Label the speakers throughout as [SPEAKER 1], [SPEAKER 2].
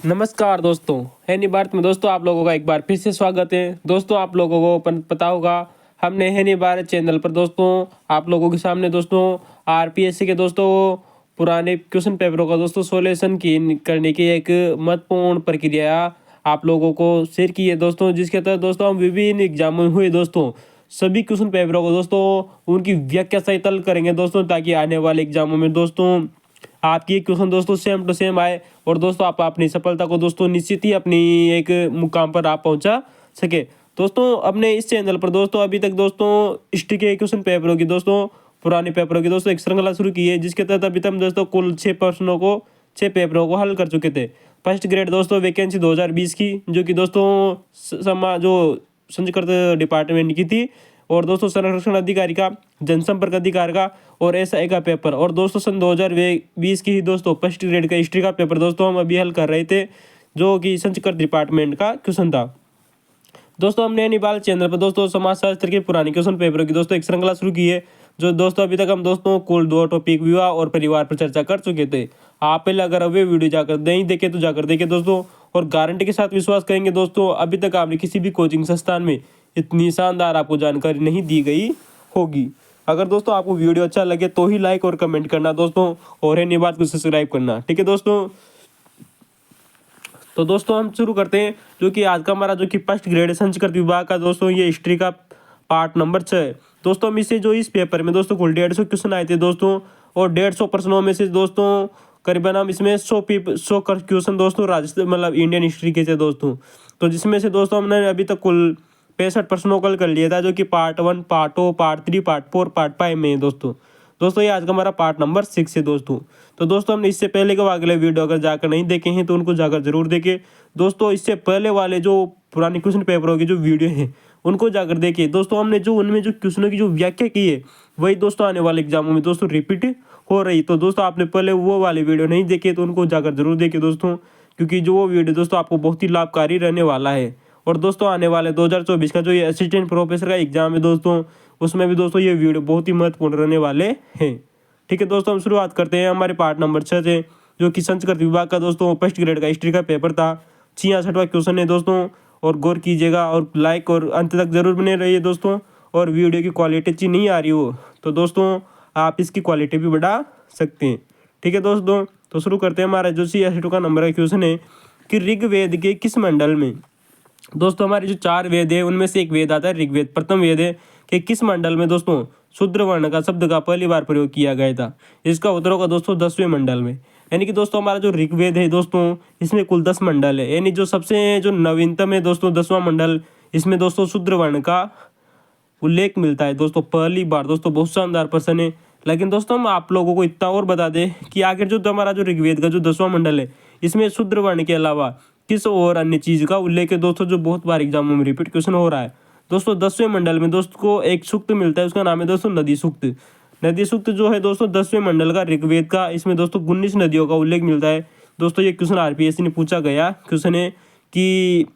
[SPEAKER 1] नमस्कार दोस्तों, हैनी भारत में दोस्तों आप लोगों का एक बार फिर से स्वागत है। दोस्तों आप लोगों को पता होगा, हमने हैनी भारत चैनल पर दोस्तों आप लोगों के सामने दोस्तों आरपीएससी के दोस्तों पुराने क्वेश्चन पेपरों का दोस्तों सॉल्यूशन की करने की एक महत्वपूर्ण प्रक्रिया आप लोगों को शेयर की है दोस्तों, जिसके तहत दोस्तों हम विभिन्न एग्जाम में हुए दोस्तों सभी क्वेश्चन पेपरों को दोस्तों उनकी व्याख्या सहित हल करेंगे दोस्तों, ताकि आने वाले एग्जामों में दोस्तों आपकी क्वेश्चन दोस्तों सेम टू सेम आए और दोस्तों आप अपनी सफलता को दोस्तों निश्चित ही अपनी एक मुकाम पर आप पहुंचा सके। दोस्तों अपने इस चैनल पर दोस्तों अभी तक दोस्तों हिस्ट्री के क्वेश्चन पेपरों की दोस्तों पुराने पेपरों की दोस्तों एक श्रृंखला शुरू की है, जिसके तहत अभी तक दोस्तों कुल 6 पेपरों को हल कर चुके थे। फर्स्ट ग्रेड दोस्तों वैकेंसी 2020 की, जो कि दोस्तों जो संस्कृत डिपार्टमेंट की थी, और दोस्तों संरक्षण अधिकारी का, जनसंपर्क अधिकारी का और एसआई का पेपर, और दोस्तों सन 2020 की ही दोस्तों फर्स्ट ग्रेड का हिस्ट्री का पेपर दोस्तों हम अभी हल कर रहे थे, जो कि संस्कृत डिपार्टमेंट का क्वेश्चन था। दोस्तों हमने नेपाल चैनल पर दोस्तों समाजशास्त्र के पुराने क्वेश्चन पेपरों की दोस्तों एक श्रृंखला शुरू की है, जो दोस्तों अभी तक हम दोस्तों कुल 2 टॉपिक विवाह और परिवार पर चर्चा कर चुके थे। आप पहले अगर वे वीडियो जाकर नहीं देखे तो जाकर देखे दोस्तों, और गारंटी के साथ विश्वास करेंगे दोस्तों अभी तक आपने किसी भी कोचिंग संस्थान में इतनी शानदार आपको जानकारी नहीं दी गई होगी। अगर दोस्तों आपको वीडियो अच्छा लगे तो ही लाइक और कमेंट करना दोस्तों, और है नहीं बात को सब्सक्राइब करना, ठीक है दोस्तों। तो दोस्तों हम शुरू करते हैं, जो कि आज का हमारा जो कि फर्स्ट ग्रेड संस्कृत विभाग का दोस्तों ये हिस्ट्री का पार्ट नंबर 6 है। दोस्तों हम इसे जो इस पेपर में दोस्तों कुल 150 क्वेश्चन आए थे दोस्तों, और 150 प्रश्नों में से दोस्तों करीबन हम इसमें 100 क्वेश्चन दोस्तों राजस्थान मतलब इंडियन हिस्ट्री के थे दोस्तों। तो जिसमें से दोस्तों हमने अभी तक कुल 65 प्रश्नों को हल कर लिया था, जो कि part 1, part 2, part 3, part 4, part 5 में है दोस्तों ये आज का हमारा पार्ट नंबर 6 है दोस्तों। तो दोस्तों हमने इससे पहले के अगले वीडियो अगर जाकर नहीं देखे हैं तो उनको जाकर जरूर देखें दोस्तों। इससे पहले वाले जो पुराने क्वेश्चन पेपरों की जो वीडियो हैं उनको जाकर देखिए दोस्तों। हमने जो उनमें जो क्वेश्चनों की जो व्याख्या की है वही दोस्तों आने वाले एग्जामों में दोस्तों रिपीट हो रही। तो दोस्तों आपने पहले वो वाले वीडियो नहीं देखे तो उनको जाकर जरूर देखें दोस्तों, क्योंकि जो वो वीडियो दोस्तों आपको बहुत ही लाभकारी रहने वाला है। और दोस्तों आने वाले 2024 का जो ये असिस्टेंट प्रोफेसर का एग्जाम है दोस्तों, उसमें भी दोस्तों ये वीडियो बहुत ही महत्वपूर्ण रहने वाले हैं। ठीक है दोस्तों, हम शुरुआत करते हैं हमारे पार्ट नंबर 6 से, जो कि संस्कृत विभाग का दोस्तों फर्स्ट ग्रेड का हिस्ट्री का पेपर था। 66वां क्वेश्चन है दोस्तों, और गौर कीजिएगा और लाइक और अंत तक जरूर बने रहिए दोस्तों। और वीडियो की क्वालिटी अच्छी नहीं आ रही हो तो दोस्तों आप इसकी क्वालिटी भी बढ़ा सकते हैं, ठीक है दोस्तों। तो शुरू करते हैं। हमारा जो 66 का नंबर का क्वेश्चन है कि ऋग्वेद के किस मंडल में, दोस्तों हमारे जो 4 वेद है उनमें से एक वेद आता है ऋग्वेद। प्रथम वेद है कि किस मंडल में दोस्तों शूद्र वर्ण का शब्द का पहली बार प्रयोग किया गया था। इसका उत्तर होगा दोस्तों 10वें मंडल में। यानी कि दोस्तों हमारा जो ऋग्वेद है दोस्तों इसमें कुल 10 मंडल है, यानी जो सबसे जो नवीनतम है दोस्तों 10वां मंडल, इसमें दोस्तों शूद्र वर्ण का उल्लेख मिलता है दोस्तों पहली बार। दोस्तों बहुत शानदार प्रश्न है। लेकिन दोस्तों हम आप लोगों को इतना और बता दें कि आखिर जो हमारा जो ऋग्वेद का जो 10वां मंडल है इसमें शूद्र वर्ण के अलावा किस और अन्य चीज का उल्लेख है दोस्तों, जो बहुत बार एग्जामों में रिपीट क्वेश्चन हो रहा है दोस्तों। 10वें मंडल में दोस्तों को एक सूक्त मिलता है, उसका नाम है दोस्तों नदी सूक्त। नदी सूक्त जो है दोस्तों 10वें मंडल का ऋग्वेद का, इसमें दोस्तों 19 नदियों का उल्लेख मिलता है दोस्तों। ये क्वेश्चन आरपीएससी ने पूछा गया क्वेश्चन है कि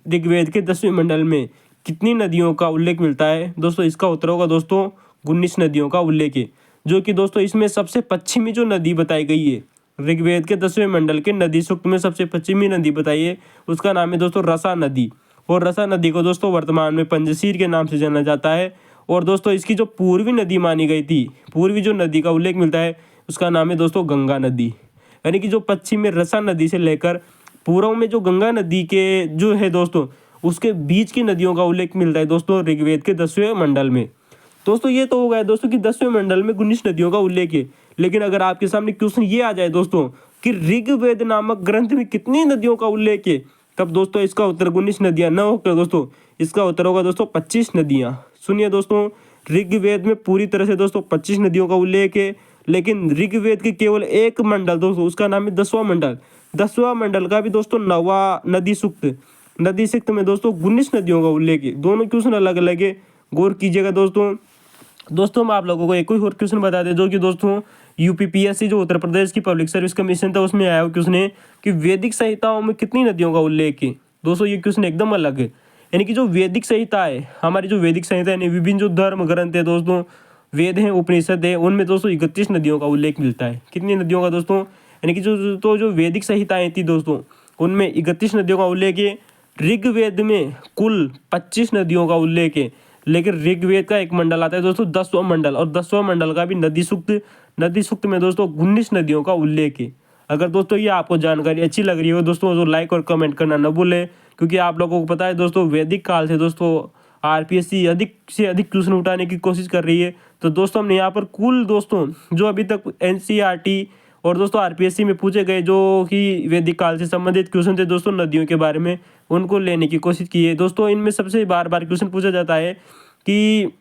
[SPEAKER 1] ऋग्वेद के 10वें मंडल में कितनी नदियों का उल्लेख मिलता है दोस्तों। इसका उत्तर होगा दोस्तों 19 नदियों का उल्लेख है, जो कि दोस्तों इसमें सबसे पश्चिमी जो नदी बताई गई है ऋग्वेद के 10वें मंडल के नदी सूक्त में सबसे पश्चिमी नदी बताई है, उसका नाम है दोस्तों रसा नदी। और रसा नदी को दोस्तों वर्तमान में पंजशीर के नाम से जाना जाता है। और दोस्तों इसकी जो पूर्वी नदी मानी गई थी, पूर्वी जो नदी का उल्लेख मिलता है उसका नाम है दोस्तों गंगा नदी। यानी कि जो पश्चिम में रसा नदी से लेकर पूर्व में जो गंगा नदी के जो है दोस्तों उसके बीच की नदियों का उल्लेख मिलता है दोस्तों ऋग्वेद के 10वें मंडल में। दोस्तों ये तो हो गया दोस्तों कि 10वें मंडल में 19 नदियों का उल्लेख है। लेकिन अगर आपके सामने क्वेश्चन ये आ जाए दोस्तों कि ऋग्वेद नामक ग्रंथ में कितनी नदियों का उल्लेख है, तब दोस्तों इसका उत्तर 19 नदियां न होकर दोस्तों इसका उत्तर होगा दोस्तों 25 नदियां। सुनिए दोस्तों, ऋग्वेद में पूरी तरह से दोस्तों 25 नदियों का उल्लेख है, लेकिन ऋग्वेद के केवल एक मंडल दोस्तों उसका नाम है 10वां मंडल। 10वां मंडल का भी दोस्तों 9वां नदी सूक्त में दोस्तों 19 नदियों का उल्लेख है। दोनों क्वेश्चन अलग अलग है, गौर कीजिएगा दोस्तों हम आप लोगों को एक और क्वेश्चन बता दें, जो कि दोस्तों यूपीपीएससी जो उत्तर प्रदेश की पब्लिक सर्विस कमीशन था उसमें आया हुआ क्वेश्चन है कि वैदिक संहिताओं में कितनी नदियों का उल्लेख है। दोस्तों ये क्वेश्चन एकदम अलग है। यानी कि जो वैदिक संहिता है, हमारी जो वैदिक संहिता है विभिन्न जो धर्म ग्रंथ है दोस्तों, वेद हैं, उपनिषद है, उनमें दोस्तों 31 नदियों का उल्लेख मिलता है। कितनी नदियों का दोस्तों, यानी कि जो वैदिक संहिताएं थी दोस्तों उनमें 31 नदियों का उल्लेख है। ऋग्वेद में कुल 25 नदियों का उल्लेख है, लेकिन ऋग्वेद का एक मंडल आता है दोस्तों 10वां मंडल, और 10वां मंडल का भी नदी सूक्त में दोस्तों 19 नदियों का उल्लेख है। अगर दोस्तों ये आपको जानकारी अच्छी लग रही हो दोस्तों तो लाइक और कमेंट करना न भूलें, क्योंकि आप लोगों को पता है दोस्तों वैदिक काल से दोस्तों आरपीएससी अधिक से अधिक क्वेश्चन उठाने की कोशिश कर रही है। तो दोस्तों हमने यहाँ पर कुल दोस्तों जो अभी तक एनसीईआरटी और दोस्तों आरपीएससी में पूछे गए जो कि वैदिक काल से संबंधित क्वेश्चन थे दोस्तों नदियों के बारे में, उनको लेने की कोशिश की है। दोस्तों इनमें सबसे बार बार क्वेश्चन पूछा जाता है कि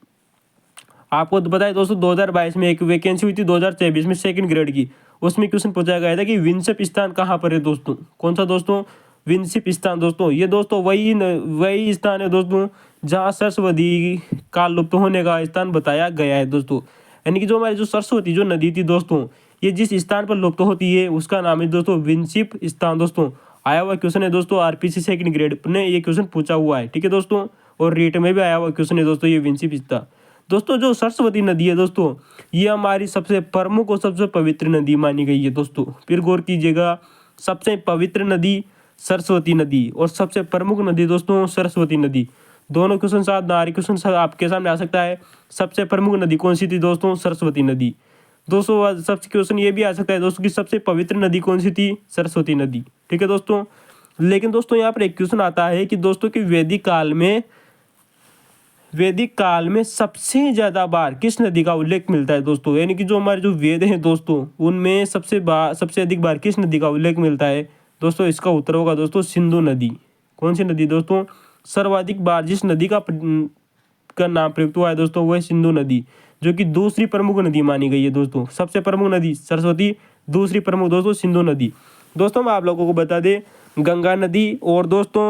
[SPEAKER 1] आपको तो पता है दोस्तों 2022 में एक वैकेंसी हुई थी 2024 में सेकंड ग्रेड की, उसमें क्वेश्चन पूछा गया था कि विंशप स्थान कहाँ पर है दोस्तों। कौन सा दोस्तों? विंशप स्थान दोस्तों। ये दोस्तों वही स्थान है दोस्तों जहाँ सरस्वती का लुप्त होने का स्थान बताया गया है दोस्तों। यानी कि जो हमारी जो सरस्वती जो नदी थी दोस्तों, ये जिस स्थान पर लुप्त होती है उसका नाम है दोस्तों विंशप स्थान दोस्तों। आया हुआ क्वेश्चन है दोस्तों आरपीसी सेकंड ग्रेड ने ये क्वेश्चन पूछा हुआ है, ठीक है दोस्तों, और रीट में भी आया हुआ क्वेश्चन है दोस्तों ये विंशप स्थान। दोस्तों जो सरस्वती नदी है दोस्तों, ये हमारी सबसे प्रमुख और सबसे पवित्र नदी मानी गई है दोस्तों। फिर गौर कीजिएगा, सबसे पवित्र नदी सरस्वती नदी और सबसे प्रमुख नदी दोस्तों सरस्वती नदी। दोनों क्वेश्चन साथ नारी क्वेश्चन आपके सामने आ सकता है। सबसे प्रमुख नदी कौन सी थी दोस्तों? सरस्वती नदी। दोस्तों सबसे क्वेश्चन ये भी आ सकता है दोस्तों कि सबसे पवित्र नदी कौन सी थी? सरस्वती नदी, ठीक है दोस्तों। लेकिन दोस्तों यहाँ पर एक क्वेश्चन आता है कि दोस्तों कि वैदिक काल में सबसे ज़्यादा बार किस नदी का उल्लेख मिलता है दोस्तों? यानी कि जो हमारे जो वेद हैं दोस्तों उनमें सबसे अधिक बार किस नदी का उल्लेख मिलता है दोस्तों? इसका उत्तर होगा दोस्तों सिंधु नदी। कौन सी नदी दोस्तों? सर्वाधिक बार जिस नदी का नाम प्रयुक्त हुआ है दोस्तों वह सिंधु नदी, जो कि दूसरी प्रमुख नदी मानी गई है दोस्तों। सबसे प्रमुख नदी सरस्वती, दूसरी प्रमुख दोस्तों सिंधु नदी। दोस्तों मैं आप लोगों को बता दें गंगा नदी और दोस्तों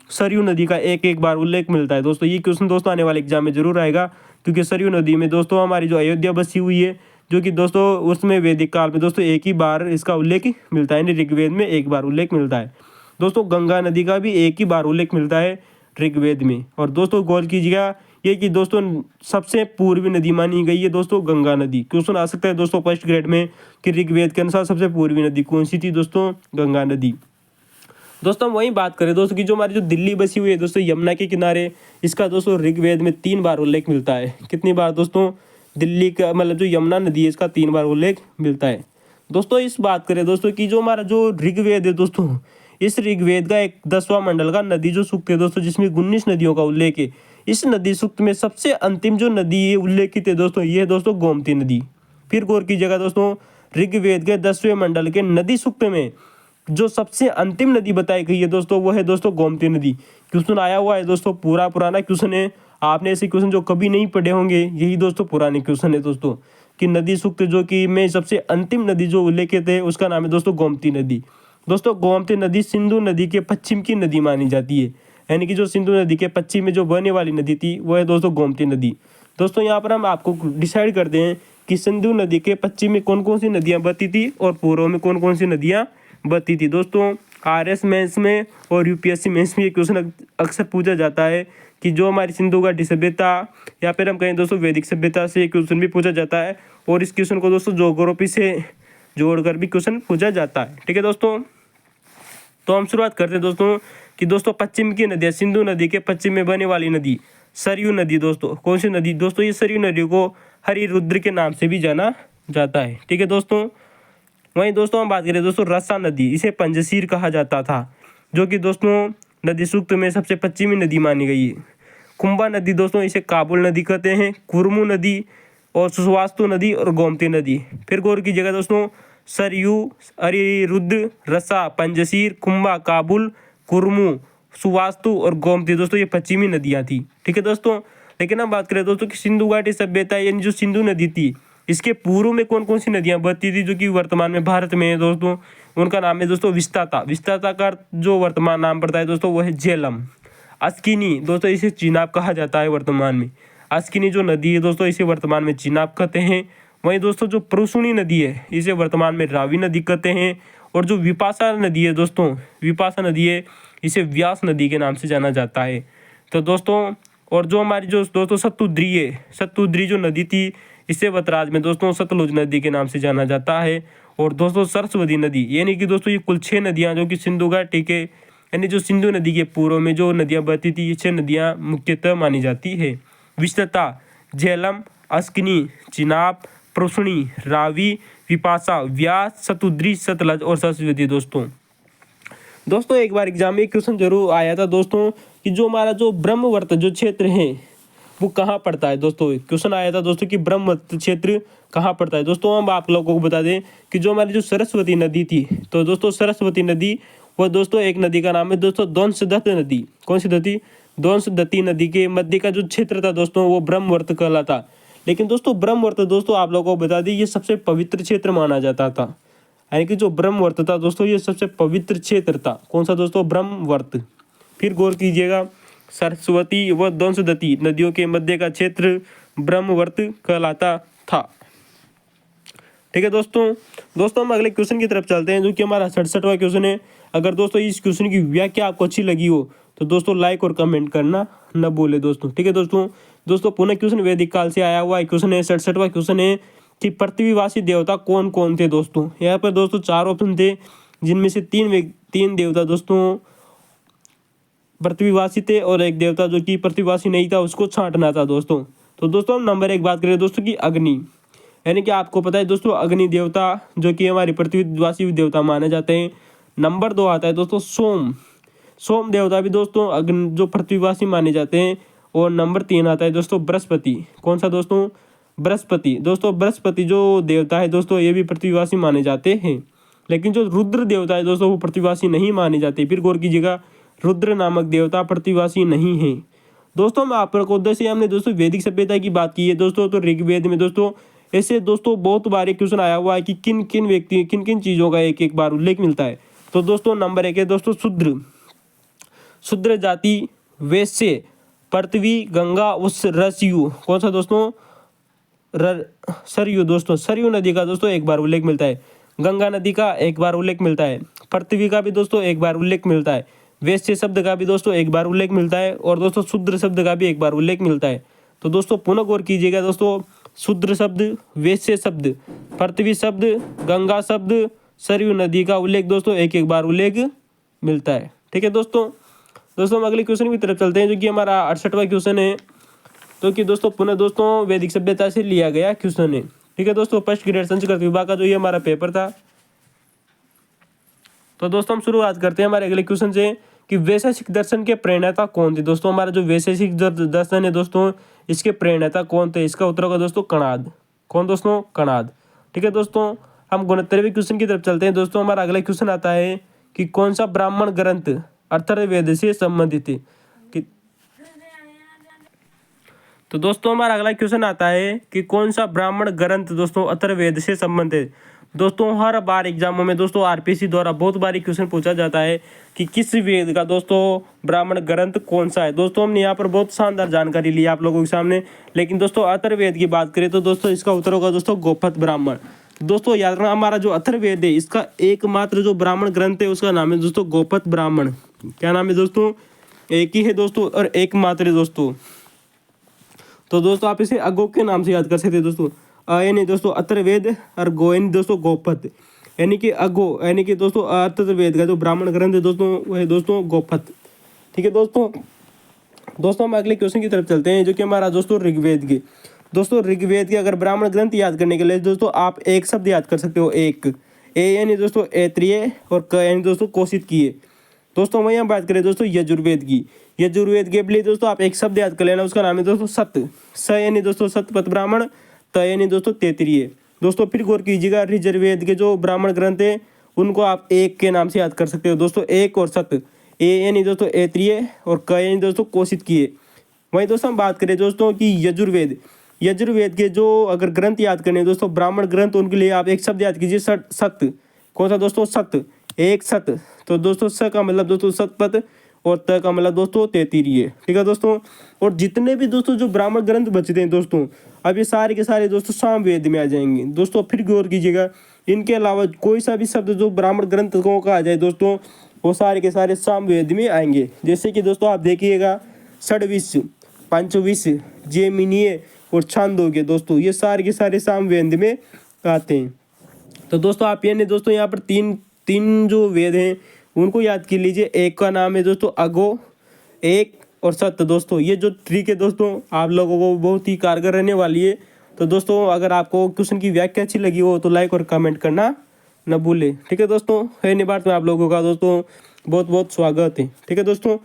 [SPEAKER 1] सरयू नदी का एक बार उल्लेख मिलता है दोस्तों। ये क्वेश्चन दोस्तों आने वाले एग्जाम में जरूर आएगा, क्योंकि सरयू नदी में दोस्तों हमारी जो अयोध्या बसी हुई है, जो कि दोस्तों उसमें वैदिक काल में दोस्तों एक ही बार इसका उल्लेख मिलता है, ऋग्वेद में एक बार उल्लेख मिलता है दोस्तों। गंगा नदी का भी एक ही बार उल्लेख मिलता है ऋग्वेद में। और दोस्तों गौर कीजिएगा ये कि दोस्तों सबसे पूर्वी नदी मानी गई है दोस्तों गंगा नदी। क्वेश्चन आ सकता है दोस्तों फर्स्ट ग्रेड में कि ऋग्वेद के अनुसार सबसे पूर्वी नदी कौन सी थी दोस्तों? गंगा नदी। दोस्तों हम वहीं बात करें दोस्तों कि जो हमारी जो दिल्ली बसी हुई है दोस्तों यमुना के किनारे, इसका दोस्तों ऋग्वेद में 3 बार उल्लेख मिलता है। कितनी बार दोस्तों? दिल्ली का मतलब जो यमुना नदी है इसका 3 बार उल्लेख मिलता है दोस्तों। इस बात करें दोस्तों कि जो हमारा जो ऋग्वेद है दोस्तों, इस ऋग्वेद का एक 10वां मंडल का नदी जो सूक्त है दोस्तों, जिसमें 19 नदियों का उल्लेख है। इस नदी सूक्त में सबसे अंतिम जो नदी है उल्लेखित है दोस्तों, ये है दोस्तों गोमती नदी। फिर गौर कीजिएगा दोस्तों, ऋग्वेद के 10वें मंडल के नदी सूक्त में जो सबसे अंतिम नदी बताई गई है दोस्तों वो है दोस्तों गोमती नदी। क्वेश्चन आया हुआ है दोस्तों, पूरा पुराना क्वेश्चन है। आपने ऐसे क्वेश्चन जो कभी नहीं पढ़े होंगे, यही दोस्तों पुराने क्वेश्चन है दोस्तों, कि नदी सूक्त जो कि में सबसे अंतिम नदी जो उल्लेखित है उसका नाम है दोस्तों गोमती नदी। दोस्तों गोमती नदी सिंधु नदी के पश्चिम की नदी मानी जाती है, यानी कि जो सिंधु नदी के पश्चिम में जो बहने वाली नदी थी वो है दोस्तों गोमती नदी। दोस्तों यहाँ पर हम आपको डिसाइड करते हैं कि सिंधु नदी के पश्चिम में कौन कौन सी नदियाँ बहती थी और पूर्व में कौन कौन सी नदियाँ बहती थी। दोस्तों आरएस मेंस में और यूपीएससी मेंस में ये क्वेश्चन अक्सर पूछा जाता है कि जो हमारी सिंधु घाटी सभ्यता या फिर हम कहें दोस्तों वैदिक सभ्यता से क्वेश्चन भी पूछा जाता है, और इस क्वेश्चन को दोस्तों ज्योग्राफी से जोड़कर भी क्वेश्चन पूछा जाता है, ठीक है दोस्तों। तो हम शुरुआत करते हैं दोस्तों कि दोस्तों पश्चिम की नदियाँ, सिंधु नदी के पश्चिम में बहने वाली नदी सरयू नदी। दोस्तों कौन सी नदी दोस्तों? ये सरयू नदी को हरिरुद्र के नाम से भी जाना जाता है, ठीक है दोस्तों। वहीं दोस्तों हम बात करें दोस्तों रसा नदी, इसे पंजशीर कहा जाता था, जो कि दोस्तों नदी सूक्त में सबसे पश्चिमी नदी मानी गई है। कुंभा नदी दोस्तों इसे काबुल नदी कहते हैं, कुर्मू नदी और सुवास्तु नदी और गोमती नदी। फिर गौर कीजिएगा दोस्तों, सरयू, हरिरुद्र, रसा, पंजशीर, कुंभा, काबुल, कुर्मू, सुवास्तु और गोमती दोस्तों ये पश्चिमी नदियाँ थी, ठीक है दोस्तों। लेकिन हम बात करें दोस्तों कि सिंधु घाटी सभ्यता यानी जो सिंधु नदी थी, इसके पूर्व में कौन कौन सी नदियाँ बहती थी जो कि वर्तमान में भारत में है दोस्तों? उनका नाम है दोस्तों विस्ताता। विस्ताता का जो वर्तमान नाम पड़ता है दोस्तों वो है झेलम। अस्किनी दोस्तों इसे चिनाब कहा जाता है वर्तमान में। अस्किनी जो नदी है दोस्तों इसे वर्तमान में चिनाब कहते हैं। वहीं दोस्तों जो प्रुशुनी नदी है इसे वर्तमान में रावी नदी कहते हैं। और जो विपाशा नदी है दोस्तों, विपाशा नदी है इसे व्यास नदी के नाम से जाना जाता है। तो दोस्तों और जो हमारी जो दोस्तों सतुद्री है, सतुद्री जो नदी थी इसे वतराज में दोस्तों सतलुज नदी के नाम से जाना जाता है। और दोस्तों सरस्वती नदी, यानी कि दोस्तों ये कुल 6 नदियाँ जो कि सिंधु घाटी के यानी जो सिंधु नदी के पूर्व में जो नदियाँ बहती थी, ये 6 नदियाँ मुख्यतः मानी जाती है। विस्तृतता झेलम, अस्किनी, चिनाब, प्रोशनी, रावी, विपाशा, व्यास, सतुद्री, सतलज और सरस्वती। दोस्तों एक बार एग्जाम में क्वेश्चन जरूर आया था दोस्तों कि जो हमारा जो ब्रह्मवर्त जो क्षेत्र है वो कहाँ पड़ता है। दोस्तों क्वेश्चन आया था दोस्तों कि ब्रह्मवर्त क्षेत्र कहाँ पड़ता है। दोस्तों हम आप लोगों को बता दें कि जो हमारी जो सरस्वती नदी थी, तो दोस्तों सरस्वती नदी वो दोस्तों एक नदी का नाम है दोस्तों द्वंसदत्त नदी। कौन सी नदी? द्वंसदत्ती नदी के मध्य का जो क्षेत्र था दोस्तों वो ब्रह्मवर्त कहलाता। लेकिन दोस्तों ब्रह्मवर्त दोस्तों आप लोगों को बता दें ये सबसे पवित्र क्षेत्र माना जाता था, यानी कि जो ब्रह्मवर्त था दोस्तों ये सबसे पवित्र क्षेत्र था। कौन सा दोस्तों? ब्रह्मवर्त। फिर गौर कीजिएगा, सरस्वती व द्वंसदती नदियों के मध्य का क्षेत्र ब्रह्मवर्त कहलाता था। ठीक है दोस्तों हम अगले क्वेश्चन की तरफ चलते हैं जो कि हमारा 67वां क्वेश्चन है। अगर दोस्तों इस क्वेश्चन की व्याख्या आपको अच्छी लगी हो तो दोस्तों लाइक और कमेंट करना न भूले दोस्तों। ठीक है दोस्तों पुनः क्वेश्चन वैदिक काल से आया हुआ क्वेश्चन है। 67वां क्वेश्चन है कि पृथ्वीवासी देवता कौन कौन थे दोस्तों। यहाँ पर दोस्तों 4 ऑप्शन थे, जिनमें से 3 देवता दोस्तों पृथ्वीवासी थे और एक देवता जो कि पृथ्वीवासी नहीं था उसको छांटना था दोस्तों। तो दोस्तों हम नंबर 1 बात करें दोस्तों की अग्नि, यानी कि आपको पता है दोस्तों अग्नि देवता जो कि हमारी पृथ्वीवासी देवता माने जाते हैं। नंबर 2 आता है दोस्तों सोम देवता भी दोस्तों अग्नि जो पृथ्वीवासी माने जाते हैं। और नंबर 3 आता है दोस्तों बृहस्पति। कौन सा दोस्तों? बृहस्पति। दोस्तों बृहस्पति जो देवता है दोस्तों ये भी पृथ्वीवासी माने जाते हैं। लेकिन जो रुद्र देवता है दोस्तों वो पृथ्वीवासी नहीं माने जाते। फिर गौर कीजिएगा, रुद्र नामक देवता पृथ्वीवासी नहीं है। दोस्तों मैं आप लोगों को उद्देश्य हमने दोस्तों वैदिक सभ्यता की बात की है दोस्तों। तो ऋग्वेद में दोस्तों ऐसे दोस्तों बहुत बार क्वेश्चन आया हुआ है कि किन किन चीज़ों का एक बार उल्लेख मिलता है। तो दोस्तों नंबर 1 है दोस्तों शूद्र जाति, वैश्य, पृथ्वी, गंगा, उस रसयु। कौन सा दोस्तों? सरयू। दोस्तों सरयू नदी का दोस्तों एक बार उल्लेख मिलता है, गंगा नदी का एक बार उल्लेख मिलता है, पृथ्वी का भी दोस्तों एक बार उल्लेख मिलता है, वैश्य शब्द का भी दोस्तों एक बार उल्लेख मिलता है और दोस्तों शूद्र शब्द का भी एक बार उल्लेख मिलता है। तो दोस्तों पुनः गौर कीजिएगा दोस्तों, शूद्र शब्द, वैश्य शब्द, पृथ्वी शब्द, गंगा शब्द, सरयू नदी का उल्लेख दोस्तों एक बार उल्लेख मिलता है। ठीक है दोस्तों हम अगले क्वेश्चन की तरफ चलते हैं जो कि हमारा 68वां क्वेश्चन है। तो कि दोस्तों पुनः दोस्तों वैदिक सभ्यता से लिया गया क्वेश्चन है। ठीक है दोस्तों, फर्स्ट ग्रेड संस्कृत विभाग का जो ये हमारा पेपर था। तो दोस्तों हम शुरुआत करते हैं हमारे अगले क्वेश्चन से कि वैशेषिक दर्शन के प्रणेता कौन थे। दोस्तों हमारा जो वैशेषिक दर्शन है दोस्तों इसके प्रणेता कौन थे। इसका उत्तर होगा दोस्तों कणाद। कौन दोस्तों? कणाद। ठीक है दोस्तों हम 69वें क्वेश्चन की तरफ चलते हैं। दोस्तों हमारा अगला क्वेश्चन आता है कि कौन सा ब्राह्मण ग्रंथ अथर्ववेद से संबंधित है। तो दोस्तों हमारा अगला क्वेश्चन आता है कि कौन सा ब्राह्मण ग्रंथ दोस्तों अथर्ववेद से संबंधित है। दोस्तों हर बार एग्जामों में दोस्तों आरपीसी द्वारा बहुत बार क्वेश्चन पूछा जाता है कि किस वेद का दोस्तों ब्राह्मण ग्रंथ कौन सा है। दोस्तों हमने यहाँ पर बहुत शानदार जानकारी ली आप लोगों के सामने। लेकिन दोस्तों अथर्ववेद की बात करें तो दोस्तों इसका उत्तर होगा दोस्तों गोपथ ब्राह्मण। दोस्तों याद रखना हमारा जो अथर्ववेद है इसका एकमात्र जो ब्राह्मण ग्रंथ है उसका नाम है दोस्तों गोपथ ब्राह्मण। क्या नाम है दोस्तों? एक ही है दोस्तों और एकमात्र है दोस्तों। तो दोस्तों आप इसे अगो के नाम से याद कर सकते हैं दोस्तों। यानी दोस्तों अथर्ववेद और गो यानी दोस्तों गोपथ, यानी कि अगो यानी कि दोस्तों अथर्ववेद का जो ब्राह्मण ग्रंथ है दोस्तों वो है दोस्तों गोपथ। ठीक है दोस्तों हम अगले क्वेश्चन की तरफ चलते हैं जो कि हमारा दोस्तों ऋग्वेद के। दोस्तों ऋग्वेद के अगर ब्राह्मण ग्रंथ याद करने के लिए दोस्तों आप एक शब्द याद कर सकते हो, एक। ए यानी दोस्तों ऐत्रेय और क यानी दोस्तों कोशित किए। दोस्तों वहीं हम बात करें दोस्तों यजुर्वेद की। यजुर्वेद के लिए दोस्तों आप एक शब्द याद कर लेना, उसका नाम है दोस्तों सत। स यानी दोस्तों सतपथ ब्राह्मण, त यानी दोस्तों तैतरीय। दोस्तों फिर गौर कीजिएगा यजुर्वेद के जो ब्राह्मण ग्रंथ है उनको आप एक के नाम से याद कर सकते हो दोस्तों, एक और सत। ए यानी दोस्तों ऐत्रेय और क यानी दोस्तों कोशित किए। वहीं दोस्तों हम बात करें दोस्तों कि यजुर्वेद के जो अगर ग्रंथ याद करने दोस्तों ब्राह्मण ग्रंथ उनके लिए आप एक शब्द याद कीजिए, सत। कौन सा दोस्तों? सत, एक सत। तो दोस्तों स का मतलब दोस्तों सतपथ और त का मतलब दोस्तों तैतरीय। ठीक है दोस्तों, और जितने भी दोस्तों जो ब्राह्मण ग्रंथ बचते हैं दोस्तों अब ये सारे के सारे दोस्तों सामवेद में आ जाएंगे। दोस्तों फिर गौर कीजिएगा इनके अलावा कोई सा भी शब्द जो ब्राह्मण ग्रंथों का आ जाए दोस्तों वो सारे के सारे सामवेद में आएंगे। जैसे कि दोस्तों आप देखिएगा षड्विश, पंचविश, जैमिनीय और छांदोग्य दोस्तों ये सारे के सारे सामवेद में आते हैं। तो दोस्तों आप ये नहीं दोस्तों यहाँ पर तीन तीन जो वेद हैं उनको याद कर लीजिए। एक का नाम है दोस्तों अगो, एक और सत्य। दोस्तों ये जो ट्रिक है दोस्तों आप लोगों को बहुत ही कारगर रहने वाली है। तो दोस्तों अगर आपको क्वेश्चन की व्याख्या अच्छी लगी हो तो लाइक और कमेंट करना न भूले। ठीक है दोस्तों, है नहीं बात में आप लोगों का दोस्तों बहुत बहुत स्वागत है। ठीक है दोस्तों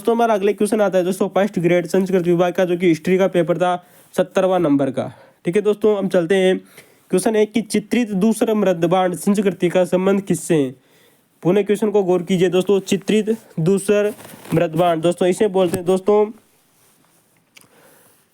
[SPEAKER 1] हमारा अगले क्वेश्चन आता है दोस्तों फर्स्ट ग्रेड संस्कृत विभाग का, जो कि हिस्ट्री का पेपर था 70वां नंबर का। ठीक है दोस्तों, हम चलते हैं। क्वेश्चन है कि चित्रित दूसरा मृदबांड संस्कृति का संबंध किससे है। पुनः क्वेश्चन को गौर कीजिए दोस्तों। चित्रित दूसर मृदबांड दोस्तों इसे बोलते हैं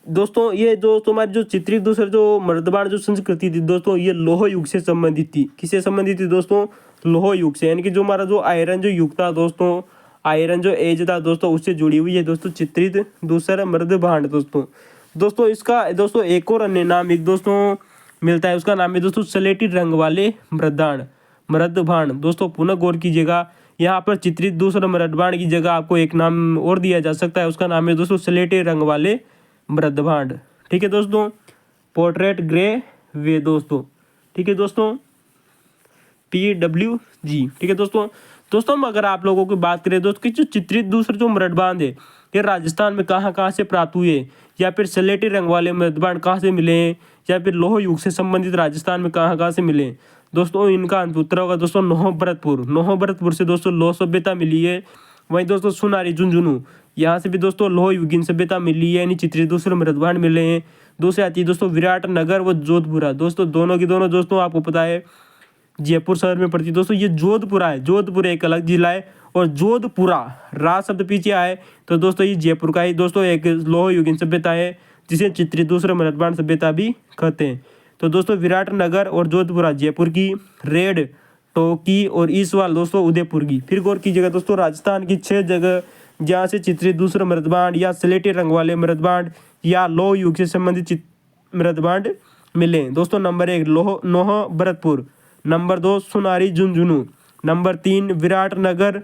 [SPEAKER 1] दोस्तों ये जो तुम्हारी जो चित्रित दूसर जो मृदबांड जो संस्कृति थी दोस्तों, ये लोह युग से संबंधित थी। किससे संबंधित थी दोस्तों? लोह युग से, यानी कि जो हमारा जो आयरन जो युग था दोस्तों, आयरन जो एज था दोस्तों, उससे जुड़ी हुई है दोस्तों चित्रित दूसरा मृदबांड। दोस्तों इसका दोस्तों एक और अन्य नाम एक दोस्तों मिलता है, उसका नाम है दोस्तों स्लेटी रंग वाले मृदबांड। दोस्तों पुनः गौर कीजिएगा, यहाँ पर चित्रित दूसरा मृदबांड की जगह आपको एक नाम और दिया जा सकता है, उसका नाम है दोस्तों स्लेटी रंग वाले मृदबांड। ठीक है दोस्तों, पोर्ट्रेट ग्रे वे दोस्तों। ठीक है दोस्तों, PWG। ठीक है दोस्तों हम अगर आप लोगों की बात करें दोस्तों कि जो चित्रित दूसरे जो मृदबांड है ये राजस्थान में कहाँ से प्राप्त हुए, या फिर स्लेटी रंग वाले मृदबांड कहाँ से मिले, या फिर लोह युग से संबंधित राजस्थान में कहाँ से मिले दोस्तों, इनका उत्तर होगा दोस्तों नौभरतपुर से दोस्तों लोह सभ्यता मिली है। वहीं दोस्तों सुनारी झुंझुनू, यहाँ से भी दोस्तों लोह युगीन सभ्यता मिली है, यानी चित्रित दूसरे मृदबांड मिले हैं। दूसरी आती है दोस्तों विराटनगर व जोधपुरा। दोस्तों दोनों की दोनों दोस्तों आपको पता है जयपुर शहर में पड़ती है। दोस्तों ये जोधपुरा है, जोधपुर एक अलग जिला है, और जोधपुरा रा शब्द पीछे आए तो दोस्तों ये जयपुर का ही दोस्तों एक लोह युगीन सभ्यता है, जिसे चित्रित दूसरे मृदबांड सभ्यता भी कहते हैं। तो दोस्तों विराटनगर और जोधपुरा जयपुर की, रेड टोकी और ईसवाल दोस्तों उदयपुर की। फिर गौर कीजिएगा दोस्तों राजस्थान की 6 जगह जहाँ से चित्रित दूसरे मृदबांड या स्लेटी रंग वाले मृदबांड या लोह युग से संबंधित मृदबांड मिले दोस्तों। नंबर 1 नौभरतपुर, नंबर 2 सुनारी झुंझुनू, नंबर 3 विराटनगर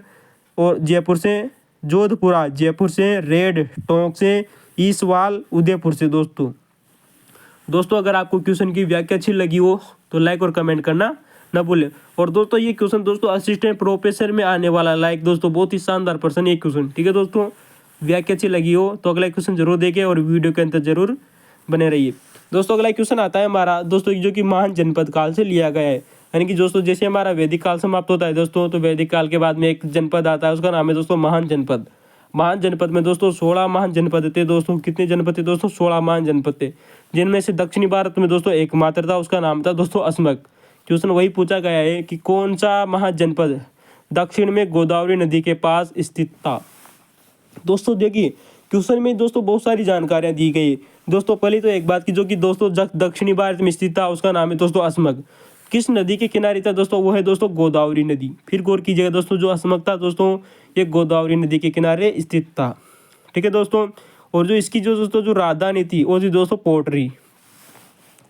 [SPEAKER 1] और जयपुर से, जोधपुरा जयपुर से, रेड टोंक से, ईसवाल उदयपुर से। दोस्तों अगर आपको क्वेश्चन की व्याख्या अच्छी लगी हो तो लाइक और कमेंट करना न भूलें। और दोस्तों ये क्वेश्चन दोस्तों असिस्टेंट प्रोफेसर में आने वाला लाइक दोस्तों बहुत ही शानदार पर्सन ये क्वेश्चन। ठीक है दोस्तों, व्याख्या अच्छी लगी हो तो अगला क्वेश्चन जरूर देखें और वीडियो के अंदर जरूर बने रहिए। दोस्तों अगला क्वेश्चन आता है हमारा दोस्तों जो कि महान जनपद काल से लिया गया है, यानी कि दोस्तों जैसे हमारा वैदिक काल समाप्त होता है दोस्तों, तो वैदिक काल के बाद में एक जनपद आता है, उसका नाम है दोस्तों महान जनपद। महान जनपद में दोस्तों 16 महान जनपद थे दोस्तों। कितने जनपद थे दोस्तों? 16 महान जनपद थे, जिनमें से दक्षिणी भारत में दोस्तों एकमात्र था, उसका नाम था दोस्तों अस्मक। क्वेश्चन वही पूछा गया है कि कौन सा महाजनपद दक्षिण में गोदावरी नदी के पास स्थित था। दोस्तों देखिए क्वेश्चन में दोस्तों बहुत सारी जानकारियां दी गई दोस्तों। पहले तो एक बात की जो कि दोस्तों दक्षिणी भारत में स्थित था, उसका नाम है दोस्तों अस्मक। किस नदी के किनारे था दोस्तों? वो है दोस्तों गोदावरी नदी। फिर गौर कीजिएगा दोस्तों जो अस्मक था दोस्तों ये गोदावरी नदी के किनारे स्थित था। ठीक है दोस्तों, और जो इसकी जो दोस्तों जो राजधानी थी वो थी दोस्तों पोर्टरी।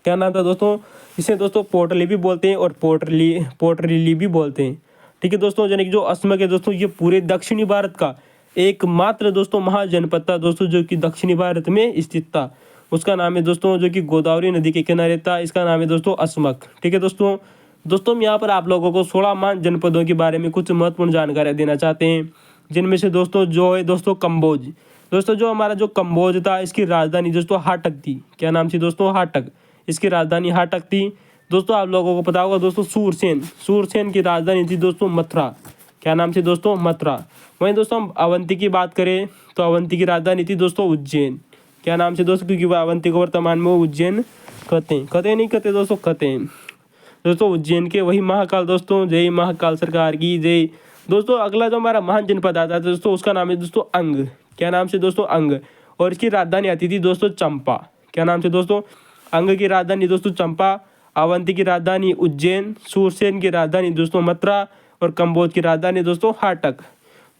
[SPEAKER 1] क्या नाम था दोस्तों? इसे दोस्तों पोर्टली भी बोलते हैं और पोर्टरीली भी बोलते हैं। ठीक है दोस्तों, यानी कि जो अस्मक है दोस्तों ये पूरे दक्षिणी भारत का एकमात्र दोस्तों महाजनपद था दोस्तों, जो कि दक्षिणी भारत में स्थित था। उसका नाम है दोस्तों जो कि गोदावरी नदी के किनारे था, इसका नाम है दोस्तों अस्मक। ठीक है दोस्तों हम यहाँ पर आप लोगों को 16 महान जनपदों के बारे में कुछ महत्वपूर्ण जानकारियाँ देना चाहते हैं, जिनमें से दोस्तों जो है दोस्तों कम्बोज। दोस्तों जो हमारा जो कम्बोज था इसकी राजधानी दोस्तों हाटक थी। क्या नाम थी दोस्तों? हाटक। इसकी राजधानी हाटक थी। दोस्तों आप लोगों को पता होगा दोस्तों सूरसेन की राजधानी थी दोस्तों मथुरा। क्या नाम थी दोस्तों? मथुरा। वहीं दोस्तों हम अवंती की बात करें तो अवंती की राजधानी थी दोस्तों उज्जैन। क्या नाम से दोस्तों? क्योंकि वह अवंती को वर्तमान में उज्जैन कहते हैं दोस्तों उज्जैन के। वही महाकाल दोस्तों, जय महाकाल सरकार की जय। दोस्तों अगला जो हमारा महान जनपद आता है दोस्तों उसका नाम है दोस्तों अंग। क्या नाम से दोस्तों? अंग। और इसकी राजधानी आती थी दोस्तों चंपा। क्या नाम से दोस्तों? अंग की राजधानी दोस्तों चंपा, अवंती की राजधानी उज्जैन, सूरसेन की राजधानी दोस्तों मथुरा और कम्बोज की राजधानी दोस्तों हाटक।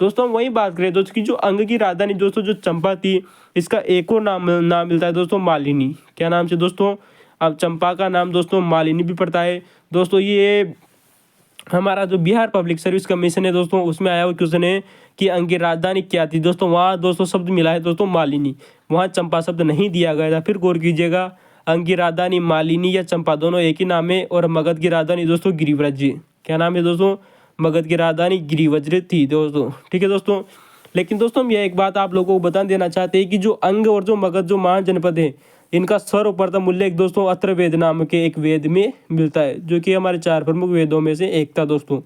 [SPEAKER 1] दोस्तों हम वही बात करें दोस्तों की जो अंग की राजधानी दोस्तों जो चंपा थी, इसका एक और नाम मिलता है दोस्तों मालिनी। क्या नाम से दोस्तों? अब चंपा का नाम दोस्तों मालिनी भी पड़ता है दोस्तों। ये हमारा जो बिहार पब्लिक सर्विस कमीशन है दोस्तों उसमें आया हुआ क्वेश्चन है कि अंग की राजधानी क्या थी दोस्तों। वहाँ दोस्तों शब्द मिला है दोस्तों मालिनी, वहाँ चंपा शब्द नहीं दिया गया था। फिर गौर कीजिएगा अंग की राजधानी मालिनी या चंपा दोनों एक ही नाम है। और मगध की राजधानी दोस्तों गिरिव्रज, क्या नाम है दोस्तों, मगध की राजधानी गिरिव्रज थी दोस्तों। ठीक है दोस्तों, लेकिन दोस्तों हम यह एक बात आप लोगों को बता देना चाहते हैं कि जो अंग और जो मगध जो महाजनपद है, इनका सर्वप्रथम उल्लेख दोस्तों अथर्ववेद नाम के एक वेद में मिलता है, जो कि हमारे 4 प्रमुख वेदों में से एक था दोस्तों।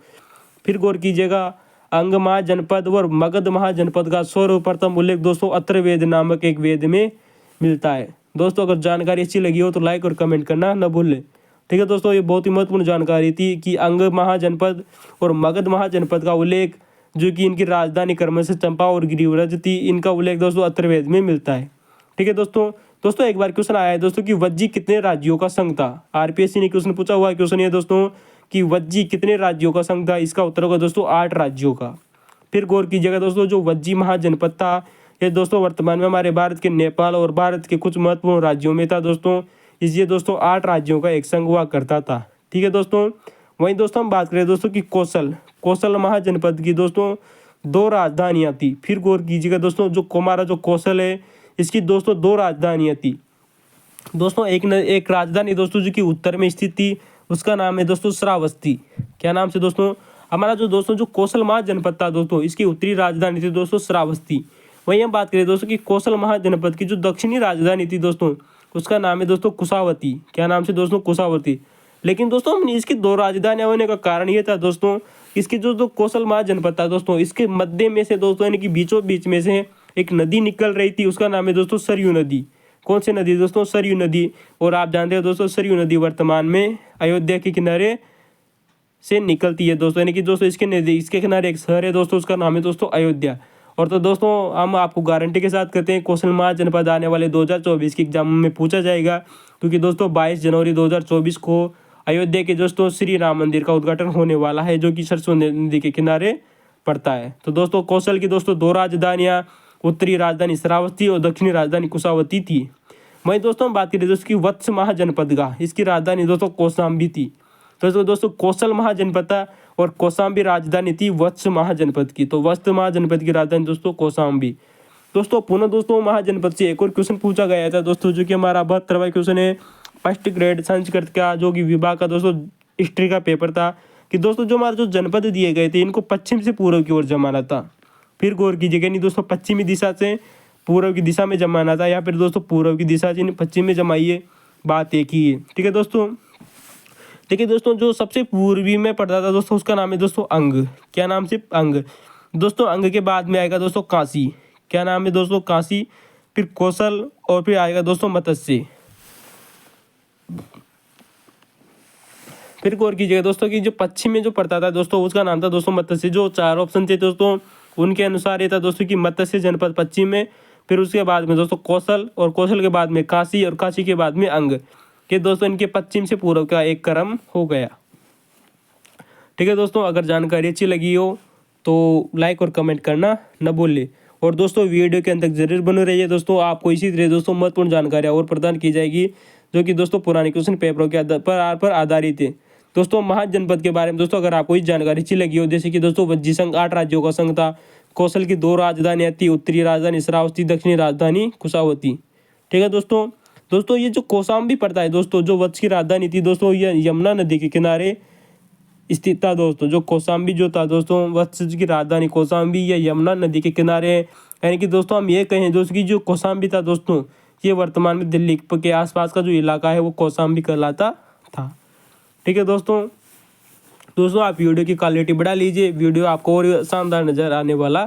[SPEAKER 1] फिर गौर कीजिएगा, अंग महाजनपद और मगध महाजनपद का सर्वप्रथम उल्लेख दोस्तों अथर्ववेद नामक एक वेद में मिलता है। दोस्तों अगर जानकारी अच्छी लगी हो तो लाइक और कमेंट करना न भूलें। ठीक है दोस्तों, ये बहुत ही महत्वपूर्ण जानकारी थी कि अंग महाजनपद और मगध महाजनपद का उल्लेख, जो कि इनकी राजधानी क्रमशः चंपा और गिरिव्रज थी, इनका उल्लेख दोस्तों अथर्ववेद में मिलता है। ठीक है दोस्तों एक बार क्वेश्चन आया है दोस्तों कि वज्जी कितने राज्यों का संघ था। आरपीएससी ने क्वेश्चन पूछा हुआ है, क्वेश्चन ये दोस्तों कि वज्जी कितने राज्यों का संघ था। इसका उत्तर होगा दोस्तों 8 राज्यों का। फिर गौर कीजिएगा दोस्तों, जो वज्जी महाजनपद था ये दोस्तों वर्तमान में हमारे भारत के नेपाल और भारत के कुछ महत्वपूर्ण राज्यों में था दोस्तों। इसलिए दोस्तों 8 राज्यों का एक संघ हुआ करता था। ठीक है दोस्तों, वहीं दोस्तों हम बात करें दोस्तों कि कौशल महाजनपद की दोस्तों 2 राजधानियाँ थी। फिर गौर कीजिएगा दोस्तों, जो हमारा जो कौशल है इसकी दोस्तों 2 राजधानियाँ थी दोस्तों। एक राजधानी दोस्तों जो कि उत्तर में स्थित थी, उसका नाम है दोस्तों श्रावस्ती। क्या नाम से दोस्तों, हमारा जो दोस्तों जो कौशल महाजनपद था दोस्तों, इसकी उत्तरी राजधानी थी दोस्तों श्रावस्ती। वहीं हम बात करें दोस्तों कि कौशल महाजनपद की जो दक्षिणी राजधानी थी दोस्तों, उसका नाम है दोस्तों कुशावती। क्या नाम से दोस्तों, कुशावती। लेकिन दोस्तों हमने इसकी 2 राजधानियां होने का कारण ये था दोस्तों, इसकी जो कौशल महाजनपद था दोस्तों, इसके मध्य में से दोस्तों यानी कि बीचों बीच में से एक नदी निकल रही थी, उसका नाम है दोस्तों सरयू नदी। कौन सी नदी दोस्तों, सरयू नदी। और आप जानते हो दोस्तों सरयू नदी वर्तमान में अयोध्या के किनारे से निकलती है दोस्तों, यानी कि दोस्तों इसके किनारे एक शहर है दोस्तों, उसका नाम है दोस्तों अयोध्या। और तो दोस्तों हम आपको गारंटी के साथ कहते हैं कौशल महाजनपद आने वाले 2024 के एग्जाम में पूछा जाएगा, क्योंकि दोस्तों 22 जनवरी 2024 को अयोध्या के दोस्तों श्री राम मंदिर का उद्घाटन होने वाला है, जो कि सरसों नदी के किनारे पड़ता है। तो दोस्तों कौशल की दोस्तों 2 राजधानियाँ, उत्तरी राजधानी श्रावस्ती और दक्षिणी राजधानी कुशावती थी। वहीं दोस्तों हम बात करें दोस्तों की वत्स महाजनपद का, इसकी राजधानी दोस्तों कौशाम्बी थी। तो दोस्तों कौशल महाजनपद था और कौशाम्बी राजधानी थी वत्स महाजनपद की। तो वत्स महाजनपद की राजधानी दोस्तों कौशाम्बी। दोस्तों पुनः दोस्तों महाजनपद से एक और क्वेश्चन पूछा गया था दोस्तों, जो कि हमारा 72वां क्वेश्चन है फर्स्ट ग्रेड संस्कृत का, जो कि विभाग का दोस्तों हिस्ट्री का पेपर था, कि दोस्तों जो हमारे जो जनपद दिए गए थे इनको पश्चिम से पूर्व की ओर जमाना था। फिर गौर कीजिएगा, नहीं दोस्तों पश्चिमी दिशा से पूर्व की दिशा में जमाना था, या फिर दोस्तों पूर्व की दिशा से पश्चिम में जमाइए, बात एक ही है। ठीक है दोस्तों, देखिए दोस्तों जो सबसे पूर्वी में पड़ता था दोस्तों, उसका नाम है दोस्तों अंग। क्या नाम से, अंग। दोस्तों अंग के बाद में आएगा दोस्तों काशी। क्या नाम है दोस्तों, काशी। फिर कौशल और फिर आएगा दोस्तों मत्स्य। फिर गौर कीजिएगा दोस्तों कि जो पश्चिम में जो पड़ता था दोस्तों, उसका नाम था दोस्तों मत्स्य। जो 4 ऑप्शन थे दोस्तों उनके अनुसार ये था दोस्तों कि मत्स्य जनपद पश्चिम में, फिर उसके बाद में दोस्तों कौशल, और कौशल के बाद में काशी, और काशी के बाद में अंग। ये दोस्तों इनके पश्चिम से पूर्व का एक क्रम हो गया। ठीक है दोस्तों, अगर जानकारी अच्छी लगी हो तो लाइक और कमेंट करना न भूलिए। और दोस्तों वीडियो के अंत तक जरूर बने रहिए दोस्तों, आपको इसी तरह दोस्तों महत्वपूर्ण जानकारियाँ और प्रदान की जाएगी, जो कि दोस्तों पुराने क्वेश्चन पेपरों के पर आधारित है। दोस्तों महाजनपद के बारे में दोस्तों अगर आपको इस जानकारी अच्छी लगी हो, जैसे कि दोस्तों वज्जी संघ 8 राज्यों का संघ था, कौशल की 2 राजधानियाँ थी, उत्तरी राजधानी श्रावस्ती, दक्षिणी राजधानी कुशावती। ठीक है दोस्तों ये जो कौशाम्बी पड़ता है दोस्तों, जो वत्स की राजधानी थी दोस्तों, ये यमुना नदी के किनारे स्थित था दोस्तों। जो कौशाम्बी जो था दोस्तों, वत्स की राजधानी कौशाम्बी या यमुना नदी के किनारे, यानी कि दोस्तों हम ये कहें दोस्तों कि जो कौशाम्बी था दोस्तों, ये वर्तमान में दिल्ली के आसपास का जो इलाका है वो कौशाम्बी कहलाता था। ठीक है दोस्तों आप वीडियो की क्वालिटी बढ़ा लीजिए, वीडियो आपको और शानदार नजर आने वाला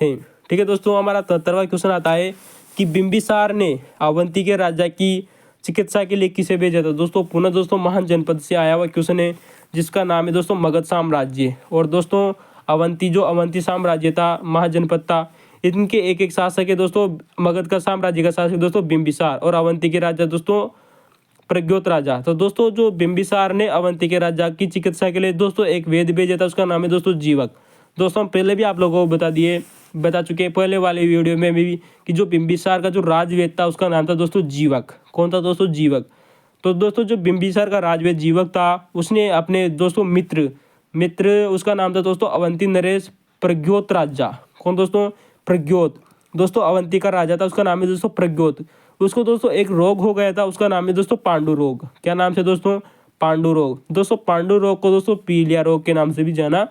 [SPEAKER 1] है। ठीक है दोस्तों, हमारा 73वां क्वेश्चन आता है कि बिंबिसार ने अवंती के राजा की चिकित्सा के लिए किसे भेजा था। दोस्तों पुनः दोस्तों महान जनपद से आया हुआ क्वेश्चन है, जिसका नाम है दोस्तों मगध साम्राज्य। और दोस्तों अवंती साम्राज्य था, महाजनपद था, इनके एक शासक है दोस्तों। मगध का साम्राज्य का शासक दोस्तों बिंबिसार, और अवंती के राजा दोस्तों प्रज्ञोत राजा। तो दोस्तों जो बिंबिसार ने अवंती के राजा की चिकित्सा के लिए दोस्तों एक वेद भेजा था, उसका नाम है दोस्तों जीवक। दोस्तों हम पहले भी आप लोगों को बता चुके हैं पहले वाले वीडियो में भी कि जो बिंबिसार का जो राजवेद था उसका नाम था दोस्तों जीवक। कौन था दोस्तों, जीवक। तो दोस्तों जो बिंबिसार का राजवेद जीवक था, उसने अपने दोस्तों मित्र उसका नाम था दोस्तों अवंती नरेश प्रज्ञोत राजा। कौन दोस्तों, प्रज्ञोत। दोस्तों अवंती का राजा था, उसका नाम है दोस्तों प्रज्ञोत। उसको दोस्तों एक रोग हो गया था, उसका नाम है दोस्तों पांडु रोग। क्या नाम से दोस्तों? पांडु रोग। दोस्तों पांडु रोग को दोस्तों पीलिया रोग के नाम से भी जाना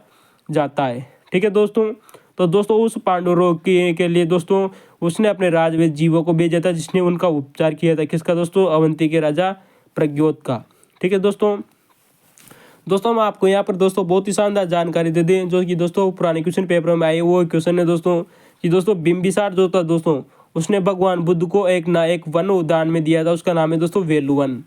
[SPEAKER 1] जाता है। ठीक है दोस्तों। तो दोस्तों उस पांडु रोग के लिए दोस्तों उसने अपने राजवैद्य जीवों को भेजा था, जिसने उनका उपचार किया था। किसका दोस्तों? अवंती के राजा प्रद्योत का। ठीक है दोस्तों। दोस्तों हम आपको यहाँ पर दोस्तों बहुत ही शानदार जानकारी दे दें, जो कि दोस्तों पुराने क्वेश्चन पेपर में आए। वो क्वेश्चन है दोस्तों कि दोस्तों बिंबिसार जो था दोस्तों, उसने भगवान बुद्ध को एक वन उद्यान में दिया था, उसका नाम है दोस्तों वेलुवन।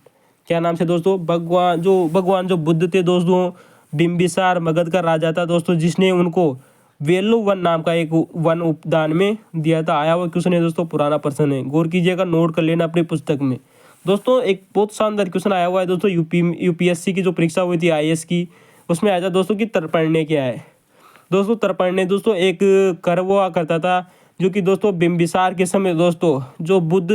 [SPEAKER 1] क्या नाम से दोस्तों? भगवान जो बुद्ध थे दोस्तों, बिंबिसार मगध का राजा था दोस्तों, जिसने उनको वेलुवन नाम का एक वन उद्यान में दिया था। आया हुआ क्वेश्चन है दोस्तों, पुराना प्रश्न है, गौर कीजिएगा, नोट कर लेना अपनी पुस्तक में। दोस्तों एक बहुत शानदार क्वेश्चन आया हुआ है दोस्तों, यूपीएससी की जो परीक्षा हुई थी आईएएस की, उसमें आया था दोस्तों कि तर्पण्य क्या है। दोस्तों तर्पण्य दोस्तों एक कर हुआ करता था, जो कि दोस्तों बिंबिसार के समय दोस्तों जो बुद्ध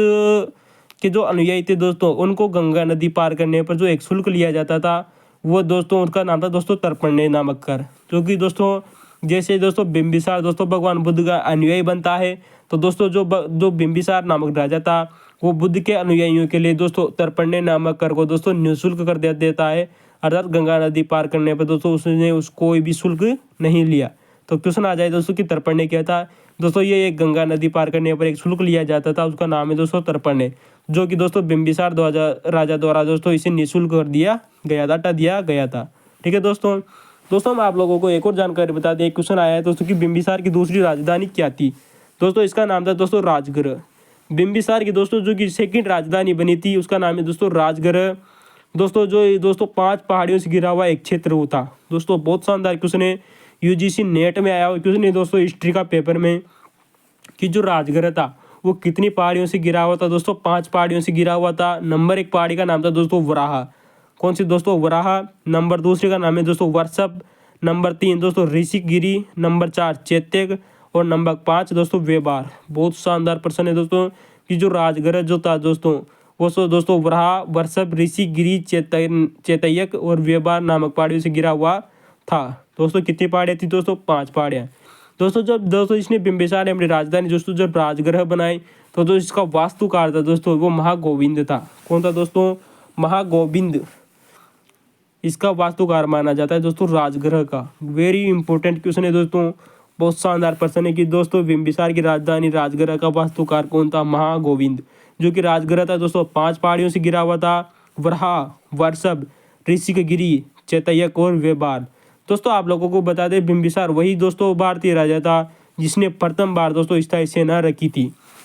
[SPEAKER 1] के जो अनुयायी थे दोस्तों, उनको गंगा नदी पार करने पर जो एक शुल्क लिया जाता था, वो दोस्तों उनका नाम था दोस्तों तर्पण्य नामक कर। जो कि दोस्तों जैसे दोस्तों बिंबिसार दोस्तों भगवान बुद्ध का अनुयायी बनता है, तो दोस्तों जो बिंबिसार नामक राजा था, वो बुद्ध के अनुयायियों के लिए दोस्तों तर्पण्य नामक कर को दोस्तों निःशुल्क कर देता है। अर्थात गंगा नदी पार करने पर दोस्तों उसने कोई भी शुल्क नहीं लिया। तो क्वेश्चन आ जाए दोस्तों कि तर्पण्य क्या था। दोस्तों ये एक गंगा नदी पार करने पर एक शुल्क लिया जाता था, उसका नाम है दोस्तों तर्पण्य, जो कि दोस्तों बिंबिसार राजा द्वारा दोस्तों इसे निःशुल्क कर दिया गया था, हटा दिया गया था। ठीक है दोस्तों। दोस्तों हम आप लोगों को एक और जानकारी बता दें, एक क्वेश्चन आया है दोस्तों कि बिंबिसार की दूसरी राजधानी क्या थी। दोस्तों इसका नाम था दोस्तों राजगृह। बिंबिसार की दोस्तों जो कि सेकंड राजधानी बनी थी, उसका नाम है दोस्तों राजगृह। दोस्तों जो दोस्तों 5 पहाड़ियों से घिरा हुआ एक क्षेत्र होता। दोस्तों बहुत शानदार क्वेश्चन है, यूजीसी नेट में आया हुआ क्वेश्चन है दोस्तों हिस्ट्री का पेपर में, कि जो राजगृह था वो कितनी पहाड़ियों से घिरा हुआ था। दोस्तों 5 पहाड़ियों से घिरा हुआ था। नंबर 1 पहाड़ी का नाम था दोस्तों वराह। कौन सी दोस्तों? वराह। नंबर 2 का नाम है दोस्तों वर्षभ। नंबर 3 दोस्तों ऋषिगिरी। नंबर 4 चैत्य। और नंबर 5 दोस्तों वेबार। बहुत शानदार प्रश्न है दोस्तों कि जो राजगृह जो था दोस्तों, वो सो दोस्तों वराह, वर्षभ, ऋषिगिरी, चैतयक और वेबार नामक पहाड़ियों से घिरा हुआ था। दोस्तों कितनी पहाड़ियाँ थी दोस्तों? 5 पहाड़ियाँ। दोस्तों जब दोस्तों इसने बिंबिसार ने अपनी राजधानी दोस्तों जब राजगृह बनाई, तो जो इसका वास्तुकार था दोस्तों वो महागोविंद था। कौन था दोस्तों? महागोविंद इसका वास्तुकार माना जाता है दोस्तों राजगृह का। वेरी इंपॉर्टेंट क्वेश्चन है दोस्तों, बहुत शानदार प्रश्न है कि दोस्तों बिंबिसार की राजधानी राजगृह का वास्तुकार कौन था? महागोविंद। जो कि राजगृह था दोस्तों 5 पहाड़ियों से घिरा हुआ था। वराह, वर्षभ, ऋषिगिरी, चैतयक और वेबार। दोस्तों आप लोगों को बता दें, बिंबिसार वही दोस्तों भारतीय राजा था जिसने प्रथम बार दोस्तों स्थायी सेना रखी थी।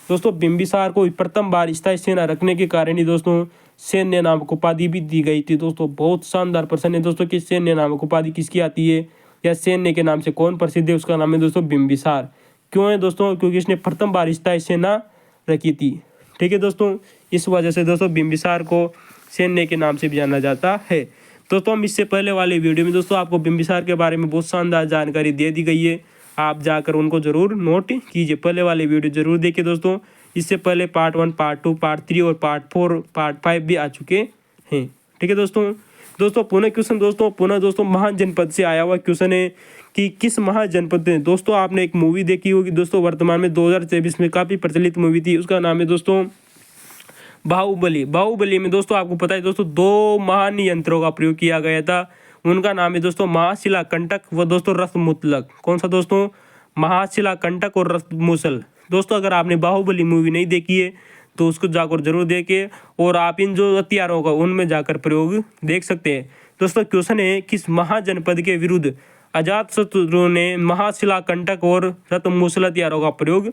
[SPEAKER 1] दोस्तों बिंबिसार को प्रथम बार स्थायी सेना रखने के कारण ही दोस्तों सैन्य नामक उपाधि भी दी गई थी। दोस्तों बहुत शानदार प्रश्न है दोस्तों कि सैन्य नामक उपाधि किसकी आती है, या सैन्य के नाम से कौन प्रसिद्ध है? उसका नाम है दोस्तों बिंबिसार। क्यों है दोस्तों? क्योंकि इसने प्रथम बार स्थायी सेना रखी थी। ठीक है दोस्तों, इस वजह से दोस्तों बिंबिसार को सैन्य के नाम से भी जाना जाता है। दोस्तों हम इससे पहले वाले वीडियो में दोस्तों आपको बिंबिसार के बारे में बहुत शानदार जानकारी दे दी गई है, आप जाकर उनको जरूर नोट कीजिए। पहले वाले वीडियो जरूर देखिए दोस्तों। इससे पहले पार्ट 1, पार्ट 2, पार्ट 3 और पार्ट 4, पार्ट 5 भी आ चुके हैं। ठीक है दोस्तों पुनः क्वेश्चन दोस्तों महान जनपद से आया हुआ क्वेश्चन है कि किस महाजनपद में। दोस्तों आपने एक मूवी देखी होगी दोस्तों, वर्तमान में 2023 में काफ़ी प्रचलित मूवी थी, उसका नाम है दोस्तों बाहुबली। बाहुबली में दोस्तों आपको पता है दोस्तों 2 महान यंत्रों का प्रयोग किया गया था। उनका नाम है दोस्तों महाशिला कंटक व दोस्तों रथ मुतलक। कौन सा दोस्तों? महाशिला कंटक और रथ मुसल। दोस्तों अगर आपने बाहुबली मूवी नहीं देखी है तो उसको जाकर जरूर देखिए, और आप इन जो हथियारों का उनमें जाकर प्रयोग देख सकते हैं। दोस्तों क्वेश्चन है किस महाजनपद के विरुद्ध अजातशत्रु ने महाशिला कंटक और रथ मुसल हथियारों का प्रयोग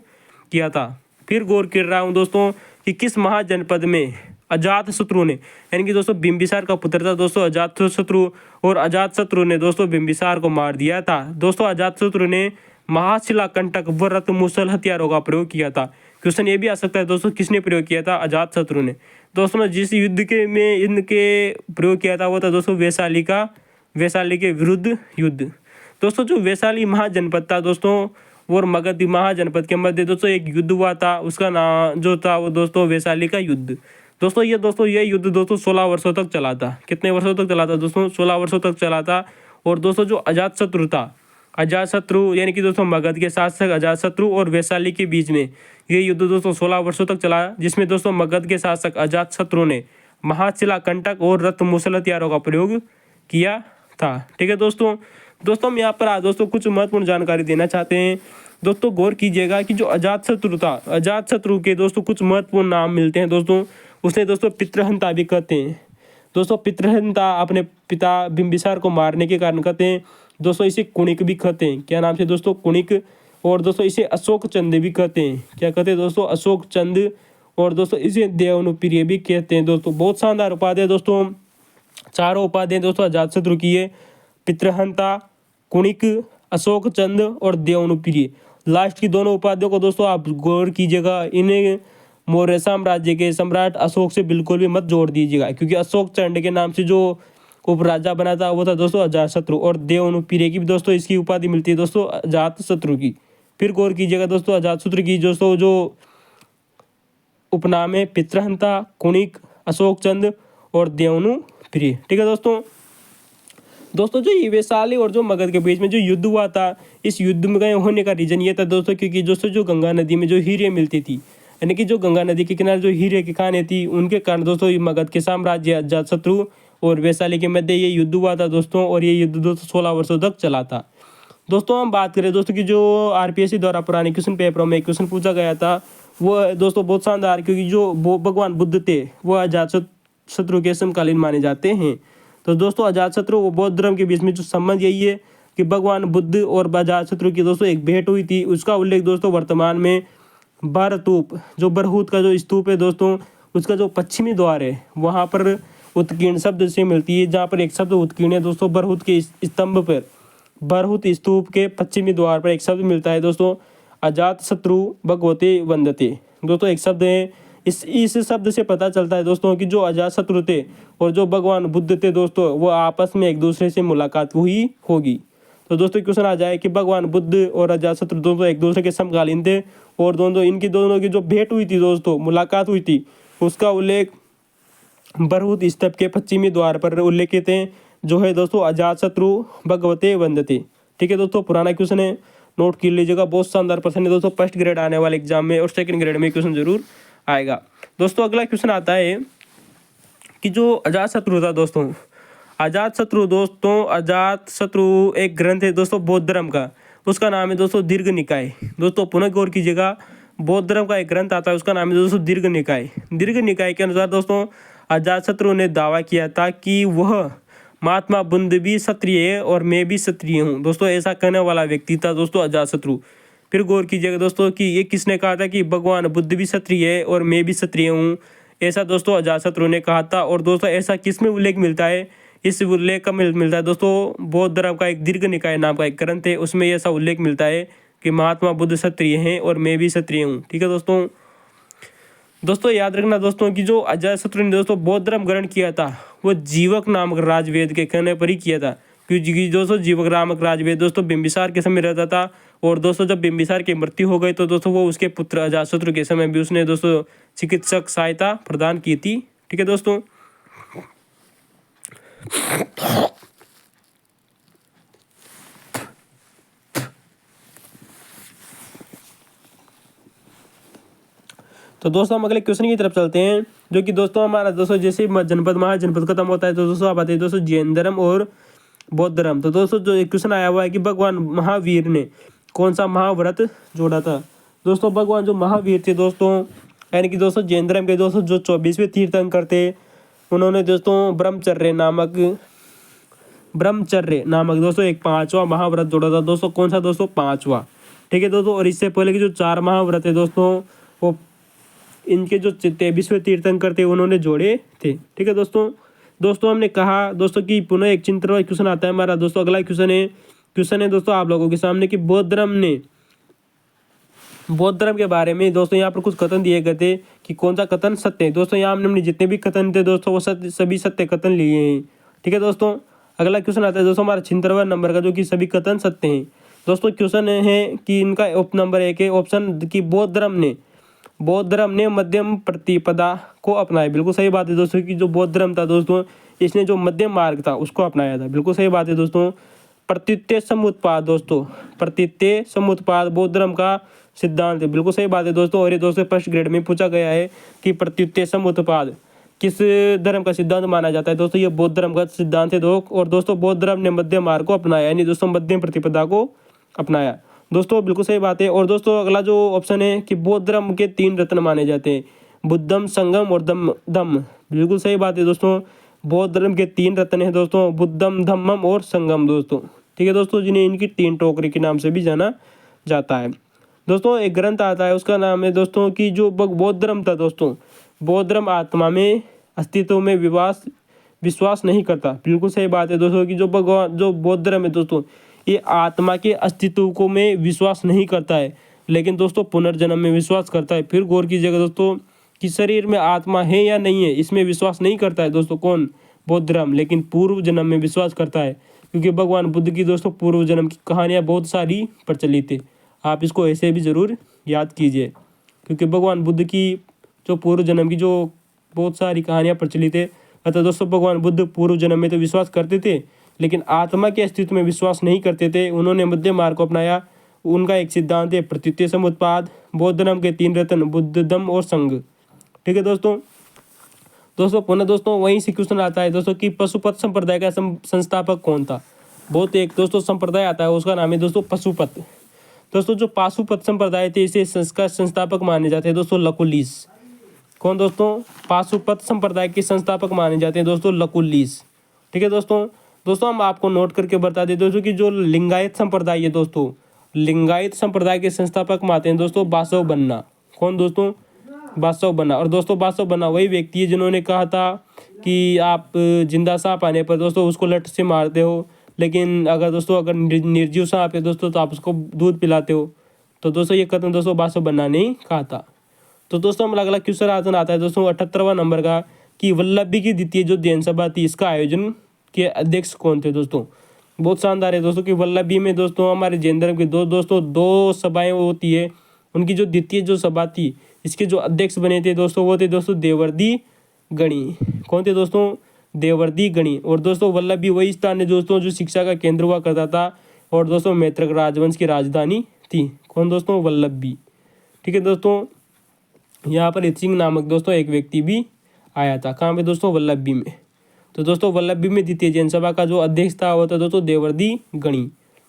[SPEAKER 1] किया था। फिर गौर कर रहा हूँ दोस्तों कि किस महाजनपद में अजातशत्रु ने, यानी कि दोस्तों बिंबिसार का पुत्र था दोस्तों अजातशत्रु, और अजातशत्रु ने दोस्तों बिंबिसार को मार दिया था। दोस्तों अजातशत्रु ने महाशिला कंटक व रथ मुसल हथियारों का प्रयोग किया था। क्वेश्चन ये भी आ सकता है दोस्तों किसने प्रयोग किया था? अजातशत्रु ने। दोस्तों जिस युद्ध के में इनके प्रयोग किया था वो था दोस्तों वैशाली के विरुद्ध युद्ध। दोस्तों जो वैशाली महाजनपद था दोस्तों और मगध महाजनपद के मध्य दोस्तों एक युद्ध हुआ था, उसका नाम जो था वो दोस्तों वैशाली का युद्ध। दोस्तों ये युद्ध दोस्तों 16 वर्षों तक चला था। कितने वर्षों तक चला था दोस्तों? 16 वर्षों तक चला था। और दोस्तों जो अजातशत्रु था, अजातशत्रु यानी कि दोस्तों मगध के शासक अजातशत्रु और वैशाली के बीच में ये युद्ध दोस्तों 16 वर्षों तक चला, जिसमें दोस्तों मगध के शासक अजातशत्रु ने महाशिला कंटक और रथ मूसल हथियारों का प्रयोग किया था। ठीक है दोस्तों। दोस्तों हम यहाँ पर आज दोस्तों कुछ महत्वपूर्ण जानकारी देना चाहते हैं। दोस्तों गौर कीजिएगा कि जो अजातशत्रु था, अजातशत्रु के दोस्तों कुछ महत्वपूर्ण नाम मिलते हैं दोस्तों। उसने दोस्तों पितृहंता भी कहते हैं दोस्तों, पितृहंता अपने पिता बिंबिसार को मारने के कारण कहते हैं दोस्तों। इसे कुणिक भी कहते हैं, क्या नाम से दोस्तों, कुणिक। और दोस्तों इसे अशोक चंद भी कहते हैं, क्या कहते हैं दोस्तों, अशोक चंद। और दोस्तों इसे देवानुप्रिय भी कहते हैं दोस्तों। बहुत शानदार उपाधि दोस्तों, चारों उपाधियां दोस्तों अजातशत्रु की है, पितृहंता, कुणिक, अशोक चंद और देवानुप्रिय। लास्ट की दोनों उपाधियों को दोस्तों आप गौर कीजिएगा, इन्हें मौर्य साम्राज्य के सम्राट अशोक से बिल्कुल भी मत जोड़ दीजिएगा, क्योंकि अशोक चंड के नाम से जो उपराजा बना था वो था दोस्तों अजातशत्रु। और देवानुप्रिय की भी दोस्तों इसकी उपाधि मिलती है दोस्तों अजातशत्रु की। फिर गौर कीजिएगा दोस्तों, अजातशत्रु की दोस्तों जो उपनाम है पितृहंता, कुणिक, अशोक चंद और देवानुप्रिय। ठीक है दोस्तों। दोस्तों जो ये वैशाली और जो मगध के बीच में जो युद्ध हुआ था, इस युद्ध में होने का रीजन ये था दोस्तों, क्योंकि दोस्तों जो गंगा नदी में जो हीरे मिलती थी, यानी कि जो गंगा नदी के किनारे जो हीरे की खानें थी, उनके कारण दोस्तों ये मगध के साम्राज्य अजातशत्रु और वैशाली के मध्य ये युद्ध हुआ था दोस्तों। और ये युद्ध दोस्तों 16 वर्षों तक चला था दोस्तों। हम बात करें दोस्तों कि जो आरपीएससी द्वारा पुराने क्वेश्चन पेपरों में क्वेश्चन पूछा गया था, वो दोस्तों बहुत शानदार, क्योंकि जो भगवान बुद्ध थे वो अजातशत्रु के समकालीन माने जाते हैं। तो दोस्तों अजातशत्रु और बौद्ध धर्म के बीच में जो संबंध यही है कि भगवान बुद्ध और अजातशत्रु की दोस्तों एक भेंट हुई थी। उसका उल्लेख दोस्तों वर्तमान में भरतूप, जो बरहूत का जो स्तूप है दोस्तों, उसका जो पश्चिमी द्वार है वहाँ पर उत्कीर्ण शब्द से मिलती है, जहाँ पर एक शब्द उत्कीर्ण है दोस्तों बरहूत के स्तंभ पर, बरहूत स्तूप के पश्चिमी द्वार पर एक शब्द मिलता है दोस्तों, अजातशत्रु भगवते वंदते। दोस्तों एक शब्द है, इस शब्द से पता चलता है दोस्तों कि जो अजातशत्रु थे और जो भगवान बुद्ध थे दोस्तों, वो आपस में एक दूसरे से मुलाकात हुई होगी। तो दोस्तों क्वेश्चन आ जाए कि भगवान बुद्ध और अजातशत्रु दोनों एक दूसरे के समकालीन थे, और दोनों की जो भेंट हुई थी दोस्तों, मुलाकात हुई थी, उसका उल्लेख बरहूत स्तंभ के पश्चिमी द्वार पर उल्लेखित है, जो है दोस्तों अजातशत्रु भगवते वंदते। ठीक है दोस्तों, पुराना क्वेश्चन है, नोट कर लीजिएगा। बहुत शानदार प्रश्न है दोस्तों, फर्स्ट ग्रेड आने वाले एग्जाम में और सेकंड ग्रेड में क्वेश्चन जरूर आएगा दोस्तों। अगला क्वेश्चन आता है कि जो अजातशत्रु था दोस्तों, अजातशत्रु एक ग्रंथ है दोस्तों बौद्ध धर्म का, उसका नाम है दोस्तों दीर्घ निकाय। दोस्तों पुनः गौर कीजिएगा, बौद्ध धर्म का एक ग्रंथ आता है, उसका नाम है दोस्तों दीर्घ निकाय। दीर्घ निकाय के अनुसार दोस्तों अजातशत्रु ने दावा किया था कि वह महात्मा बुद्ध भी क्षत्रिय है और मैं भी क्षत्रिय हूँ। दोस्तों ऐसा कहने वाला व्यक्ति था दोस्तों अजातशत्रु। फिर गौर कीजिएगा दोस्तों कि ये किसने कहा था कि भगवान बुद्ध भी क्षत्रिय है और मैं भी क्षत्रिय हूँ, ऐसा दोस्तों अजातशत्रु ने कहा था। और दोस्तों ऐसा किस में उल्लेख मिलता है, इस उल्लेख का मिलता है दोस्तों बौद्ध धर्म का एक दीर्घ निकाय नाम का एक ग्रंथ है, उसमें ऐसा उल्लेख मिलता है कि महात्मा बुद्ध क्षत्रिय हैं और मैं भी क्षत्रिय हूँ। ठीक है दोस्तों याद रखना दोस्तों कि जो अजातशत्रु ने दोस्तों बौद्ध धर्म ग्रहण किया था, वो जीवक नामक राजवेद के कहने पर ही किया था, क्योंकि दोस्तों जीवक नामक राजवेद दोस्तों बिंबिसार के समय रहता था। और दोस्तों जब बिंबिसार की मृत्यु हो गई तो दोस्तों वो उसके पुत्र अजातशत्रु के समय भी उसने दोस्तों चिकित्सक सहायता प्रदान की थी। ठीक है दोस्तों। तो दोस्तों हम अगले क्वेश्चन की तरफ चलते हैं, जो कि दोस्तों हमारा दोस्तों जैसे जनपद महाजनपद खत्म होता है तो दोस्तों आप आते हैं दोस्तों जैन धर्म और बौद्ध धर्म। तो दोस्तों जो एक क्वेश्चन आया हुआ है कि भगवान महावीर ने कौन सा महाव्रत जोड़ा था। दोस्तों भगवान जो महावीर थे दोस्तों, यानी कि दोस्तों जैन धर्म के दोस्तों जो 24वें तीर्थंकर थे, उन्होंने दोस्तों ब्रह्मचर्य नामक दोस्तों एक 5वां महाव्रत जोड़ा था दोस्तों। कौन सा दोस्तों, 5वां। ठीक है दोस्तों। और इससे पहले के जो 4 महाव्रत है दोस्तों, वो इनके जो 23वें तीर्थंकर थे उन्होंने जोड़े थे। ठीक है दोस्तों हमने कहा दोस्तों कि पुनः एक चिंतन क्वेश्चन आता है हमारा दोस्तों। अगला क्वेश्चन है दोस्तों आप लोगों के सामने कि बौद्ध धर्म के बारे में दोस्तों यहाँ पर कुछ कथन दिए गए थे कि कौन सा कथन सत्य है। दोस्तों यहाँ हमने जितने भी कथन थे दोस्तों वो सभी सत्य कथन लिए हैं। ठीक है दोस्तों। अगला क्वेश्चन आता है दोस्तों हमारा 76वां नंबर का, जो कि सभी कथन सत्य हैं। दोस्तों क्वेश्चन है कि इनका नंबर 1 है ऑप्शन कि बौद्ध धर्म ने मध्यम प्रतिपदा को अपनाया। बिल्कुल सही बात है दोस्तों कि जो बौद्ध धर्म था दोस्तों, इसने जो मध्यम मार्ग था उसको अपनाया था। बिल्कुल सही बात है दोस्तों। प्रत्युत्य समुत्पाद दोस्तों, प्रत्युत्य समुत्पाद बौद्ध धर्म का सिद्धांत है। बिल्कुल सही बात है दोस्तों। और ये दोस्तों फर्स्ट ग्रेड में पूछा गया है कि प्रत्युत्य समुत्पाद किस धर्म का सिद्धांत माना जाता है। दोस्तों ये बौद्ध धर्म का सिद्धांत है और दोस्तों बौद्ध धर्म ने मध्य मार्ग को अपनाया, यानी दोस्तों मध्यम प्रतिपदा को अपनाया। दोस्तों बिल्कुल सही बात है। और दोस्तों अगला जो ऑप्शन है कि बौद्ध धर्म के 3 रत्न माने जाते हैं, बुद्धम, संगम और धम्म। बिल्कुल सही बात है दोस्तों। बौद्ध धर्म के 3 रत्न है दोस्तों, बुद्धम, धम्मम और संगम दोस्तों। ठीक है दोस्तों, जिन्हें इनकी 3 टोकरी के नाम से भी जाना जाता है। दोस्तों एक ग्रंथ आता है, उसका नाम है दोस्तों कि जो बौद्ध धर्म था दोस्तों, बौद्ध धर्म आत्मा में अस्तित्व में विश्वास नहीं करता। बिल्कुल सही बात है दोस्तों कि जो बौद्ध धर्म है दोस्तों, ये आत्मा के अस्तित्व को में विश्वास नहीं करता है, लेकिन दोस्तों पुनर्जन्म में विश्वास करता है। फिर गौर कीजिएगा दोस्तों कि शरीर में आत्मा है या नहीं है, इसमें विश्वास नहीं करता है दोस्तों कौन, बौद्ध धर्म, लेकिन पूर्व जन्म में विश्वास करता है। क्योंकि भगवान बुद्ध की दोस्तों पूर्व जन्म की कहानियाँ बहुत सारी प्रचलित है, आप इसको ऐसे भी ज़रूर याद कीजिए। क्योंकि भगवान बुद्ध की जो पूर्व जन्म की जो बहुत सारी कहानियाँ प्रचलित है, अतः दोस्तों भगवान बुद्ध पूर्व जन्म में तो विश्वास करते थे, लेकिन आत्मा के अस्तित्व में विश्वास नहीं करते थे। उन्होंने मध्य मार्ग को अपनाया। उनका एक सिद्धांत है प्रत्युत्य समुत्पाद, बौद्ध धर्म के 3 रत्न बुद्ध, धम्म और संघ। ठीक है दोस्तों पुनः दोस्तों वहीं से क्वेश्चन आता है दोस्तों कि पशुपत संप्रदाय का संस्थापक कौन था। बहुत एक दोस्तों संप्रदाय आता है, उसका नाम है दोस्तों पशुपत। दोस्तों जो पाशुपत संप्रदाय थे, इसे इसका संस्थापक माने जाते हैं दोस्तों लकुलिस। कौन दोस्तों, पाशुपत संप्रदाय के संस्थापक माने जाते हैं दोस्तों लकुलिस। ठीक है दोस्तों हम आपको नोट करके बता दें दोस्तों कि जो लिंगायत संप्रदाय है दोस्तों, लिंगायत संप्रदाय के संस्थापक मानते हैं दोस्तों बासव बन्ना। कौन दोस्तों, बासव बन्ना। और दोस्तों बासव बन्ना वही व्यक्ति है जिन्होंने कहा था कि आप जिंदा सांप आने पर दोस्तों उसको लठ से मारते हो, लेकिन अगर निर्जीव सांप है दोस्तों तो आप उसको दूध पिलाते हो। तो दोस्तों ये कथन दोस्तों बासव बन्ना ने कहा था। तो दोस्तों हम अगला क्वेश्चन आता है दोस्तों 78वां नंबर का कि वल्लभी की द्वितीय जो जैन सभा थी, इसका आयोजन के अध्यक्ष कौन थे दोस्तों। बहुत शानदार है दोस्तों कि वल्लभी में दोस्तों हमारे जैन धर्म के दो सभाएं होती है। उनकी जो द्वितीय जो सभा थी, इसके जो अध्यक्ष बने थे दोस्तों वो थे दोस्तों देवर्दी गणी। कौन थे दोस्तों, देवर्दी गणी। और दोस्तों वल्लभी वही स्थान है दोस्तों जो शिक्षा का केंद्र हुआ करता था, और दोस्तों मैत्रक राजवंश की राजधानी थी। कौन दोस्तों, वल्लभी। ठीक है दोस्तों, यहाँ पर सिंह नामक दोस्तों एक व्यक्ति भी आया था। कहाँ पे दोस्तों, वल्लभी में। तो दोस्तों वल्लभी में द्वितीय जैन सभा का जो अध्यक्ष था वो था दोस्तों देवर्दी गणी।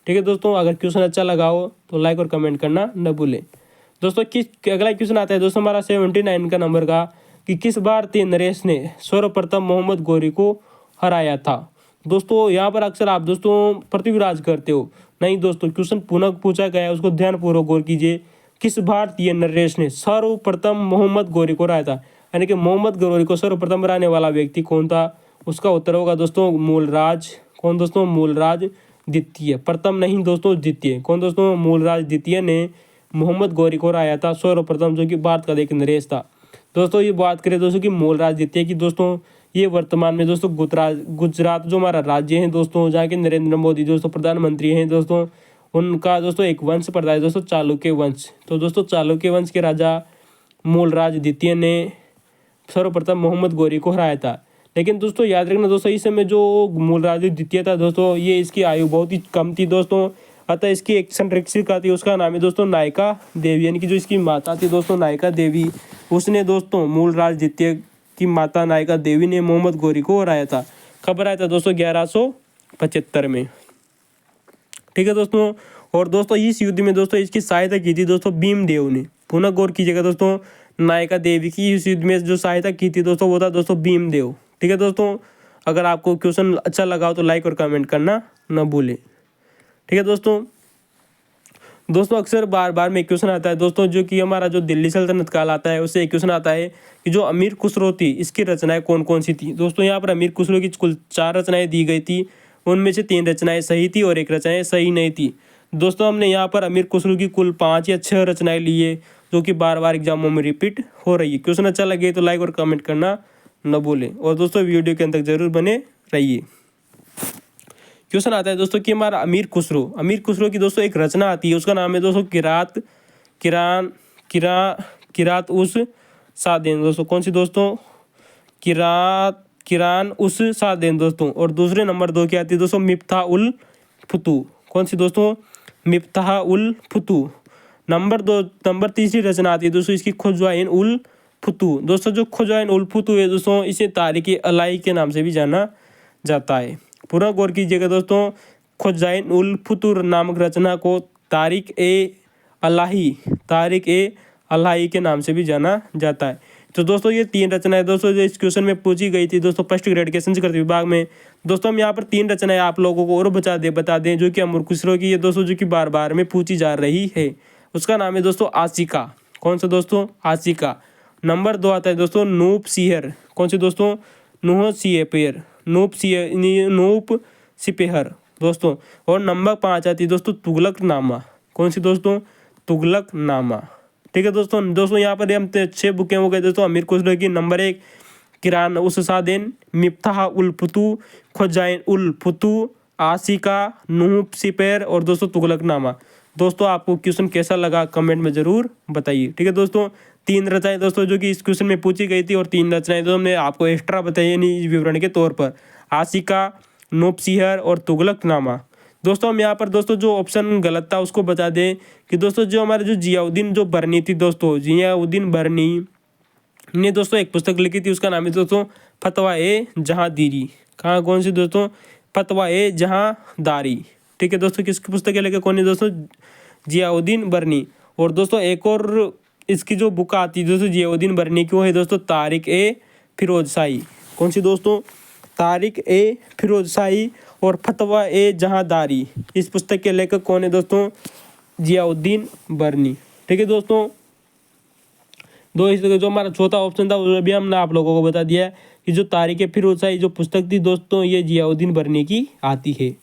[SPEAKER 1] ठीक है दोस्तों, अगर क्वेश्चन अच्छा लगा हो तो लाइक और कमेंट करना न भूलें। दोस्तों अगला क्वेश्चन आता है दोस्तों हमारा 79 का नंबर का कि किस भारतीय नरेश ने सर्वप्रथम मोहम्मद गौरी को हराया था। दोस्तों यहाँ पर अक्सर आप दोस्तों पृथ्वीराज करते हो, नहीं दोस्तों क्वेश्चन पुनः पूछा गया है, उसको ध्यानपूर्वक गौर कीजिए। किस भारतीय नरेश ने सर्वप्रथम मोहम्मद गौरी को हराया था, यानी कि मोहम्मद गौरी को सर्वप्रथम हराने वाला व्यक्ति कौन था। उसका उत्तर होगा दोस्तों मूलराज। कौन दोस्तों, मूलराज द्वितीय। प्रथम नहीं दोस्तों, द्वितीय। कौन दोस्तों, मूलराज द्वितीय ने मोहम्मद गौरी को हराया था सर्वप्रथम, जो कि भारत का एक नरेश था। दोस्तों ये बात करें दोस्तों कि मूलराज द्वितीय की, दोस्तों ये वर्तमान में दोस्तों गुजरात जो हमारा राज्य है दोस्तों, जहाँ के नरेंद्र मोदी दोस्तों प्रधानमंत्री हैं दोस्तों, उनका दोस्तों एक वंश पड़ता है दोस्तों चालुक्य वंश। तो दोस्तों चालुक्य वंश के राजा मूलराज द्वितीय ने सर्वप्रथम मोहम्मद गौरी को हराया था। लेकिन दोस्तों याद रखना दोस्तों इस समय जो मूलराज द्वितीय था दोस्तों, ये इसकी आयु बहुत ही कम थी दोस्तों, अतः इसकी एक संरक्षिका थी, उसका नाम है दोस्तों नायका देवी, यानी कि जो इसकी माता थी दोस्तों नायका देवी, उसने दोस्तों मूलराज द्वितीय की माता नायका देवी ने मोहम्मद गौरी को हराया था। कब हराया था दोस्तों, 1175 में। ठीक है दोस्तों, और दोस्तों इस युद्ध में दोस्तों इसकी सहायता की थी दोस्तों भीमदेव ने। पुनः गौर कीजिएगा दोस्तों, नायका देवी की इस युद्ध में जो सहायता की थी दोस्तों वो था दोस्तों भीमदेव। ठीक है दोस्तों, अगर आपको क्वेश्चन अच्छा लगा हो तो लाइक और कमेंट करना न भूलें। ठीक है दोस्तों अक्सर बार बार में क्वेश्चन आता है दोस्तों, जो कि हमारा जो दिल्ली सल्तनत काल आता है उससे एक क्वेश्चन आता है कि जो अमीर खुसरो थी इसकी रचनाएं कौन कौन सी थी। दोस्तों यहाँ पर अमीर खुसरो की कुल 4 रचनाएं दी गई थी, उनमें से 3 रचनाएं सही थी और 1 रचनाएं सही नहीं थी। दोस्तों हमने यहाँ पर अमीर खुसरो की कुल 5 या 6 रचनाएं ली है, जो कि बार बार एग्जामों में रिपीट हो रही है। क्वेश्चन अच्छा लगे तो लाइक और कमेंट करना न भूलें, और दोस्तों वीडियो के अंत तक जरूर बने रहिए। क्वेश्चन आता है दोस्तों कि हमारा अमीर खुसरो की दोस्तों एक रचना आती है, उसका नाम है दोस्तों किरात उस सादेन। दोस्तों कौन सी दोस्तों, किरान उस सादेन दोस्तों। और दूसरे नंबर 2 की आती है दोस्तों मिफ्ता उल फुतू। कौन सी दोस्तों? मिफ्ताह उल फुतू। नंबर तीसरी रचना आती है दोस्तों इसकी खुजवाइन उल फुतू। दोस्तों जो खुजवाइन उल फुतू है दोस्तों, इसे तारीख अलाई के नाम से भी जाना जाता है। पूरा गौर कीजिएगा दोस्तों, खुजवाइन उल फुतूर नामक रचना को तारीख ए अलाही के नाम से भी जाना जाता है। तो दोस्तों ये 3 रचनाएं दोस्तों जो इस क्वेश्चन में पूछी गई थी दोस्तों फर्स्ट ग्रेड के संस्कृत विभाग में। दोस्तों हम यहाँ पर 3 रचनाएं आप लोगों को और बता दें जो कि अमर खुसरो की है दोस्तों, जो कि बार बार में पूछी जा रही है। उसका नाम है दोस्तों आशिका। कौन सा दोस्तों? आशिका। नंबर 2 आता है दोस्तों नूप सिहर। कौन सी दोस्तों? नूप सिपेहर दोस्तों। और नंबर 5 आती है दोस्तों तुगलकनामा। कौन सी दोस्तों? तुगलकनामा। ठीक है दोस्तों यहाँ पर हम 6 बुकें हो गए दोस्तों अमीर खुसरो की। नंबर 1 किरान उस सादेन, मिफ्ताह उल फुतू, खुजाइन उल फुतू, आशिका, नूप सिपेर और दोस्तों तुगलकनामा। दोस्तों आपको क्वेश्चन कैसा लगा कमेंट में जरूर बताइए। ठीक है दोस्तों, 3 रचनाएं दोस्तों जो कि इस क्वेश्चन में पूछी गई थी और 3 रचनाएं तो हमने आपको एक्स्ट्रा बताई यानी विवरण के तौर पर, आशिका, नूप सिहर और तुगलकनामा। दोस्तों हम यहाँ पर दोस्तों जो ऑप्शन गलत था उसको बता दें कि दोस्तों जो हमारे जो जियाउद्दीन जो बरनी थी दोस्तों, जियाउद्दीन बरनी ने दोस्तों एक पुस्तक लिखी थी, उसका नाम है दोस्तों फतवा ए जहांदीरी। कहाँ? कौन सी दोस्तों? फतवा ए जहांदारी। ठीक है दोस्तों, किसकी पुस्तक है लेकर? कौन है दोस्तों? जियाउद्दीन बरनी। और दोस्तों एक और इसकी जो बुक आती है दोस्तों जियाउद्दीन बरनी की, वो है दोस्तों तारिक ए फिरोजशाही। कौन सी दोस्तों? तारिक ए फिरोजशाही और फतवा ए जहांदारी। इस पुस्तक के लेखक कौन है दोस्तों? जियाउद्दीन बरनी। ठीक है दोस्तों, जो हमारा चौथा ऑप्शन था वो भी हमने आप लोगों को बता दिया है कि जो तारिक ए फिरोजशाही जो पुस्तक थी दोस्तों ये जियाउद्दीन बरनी की आती है।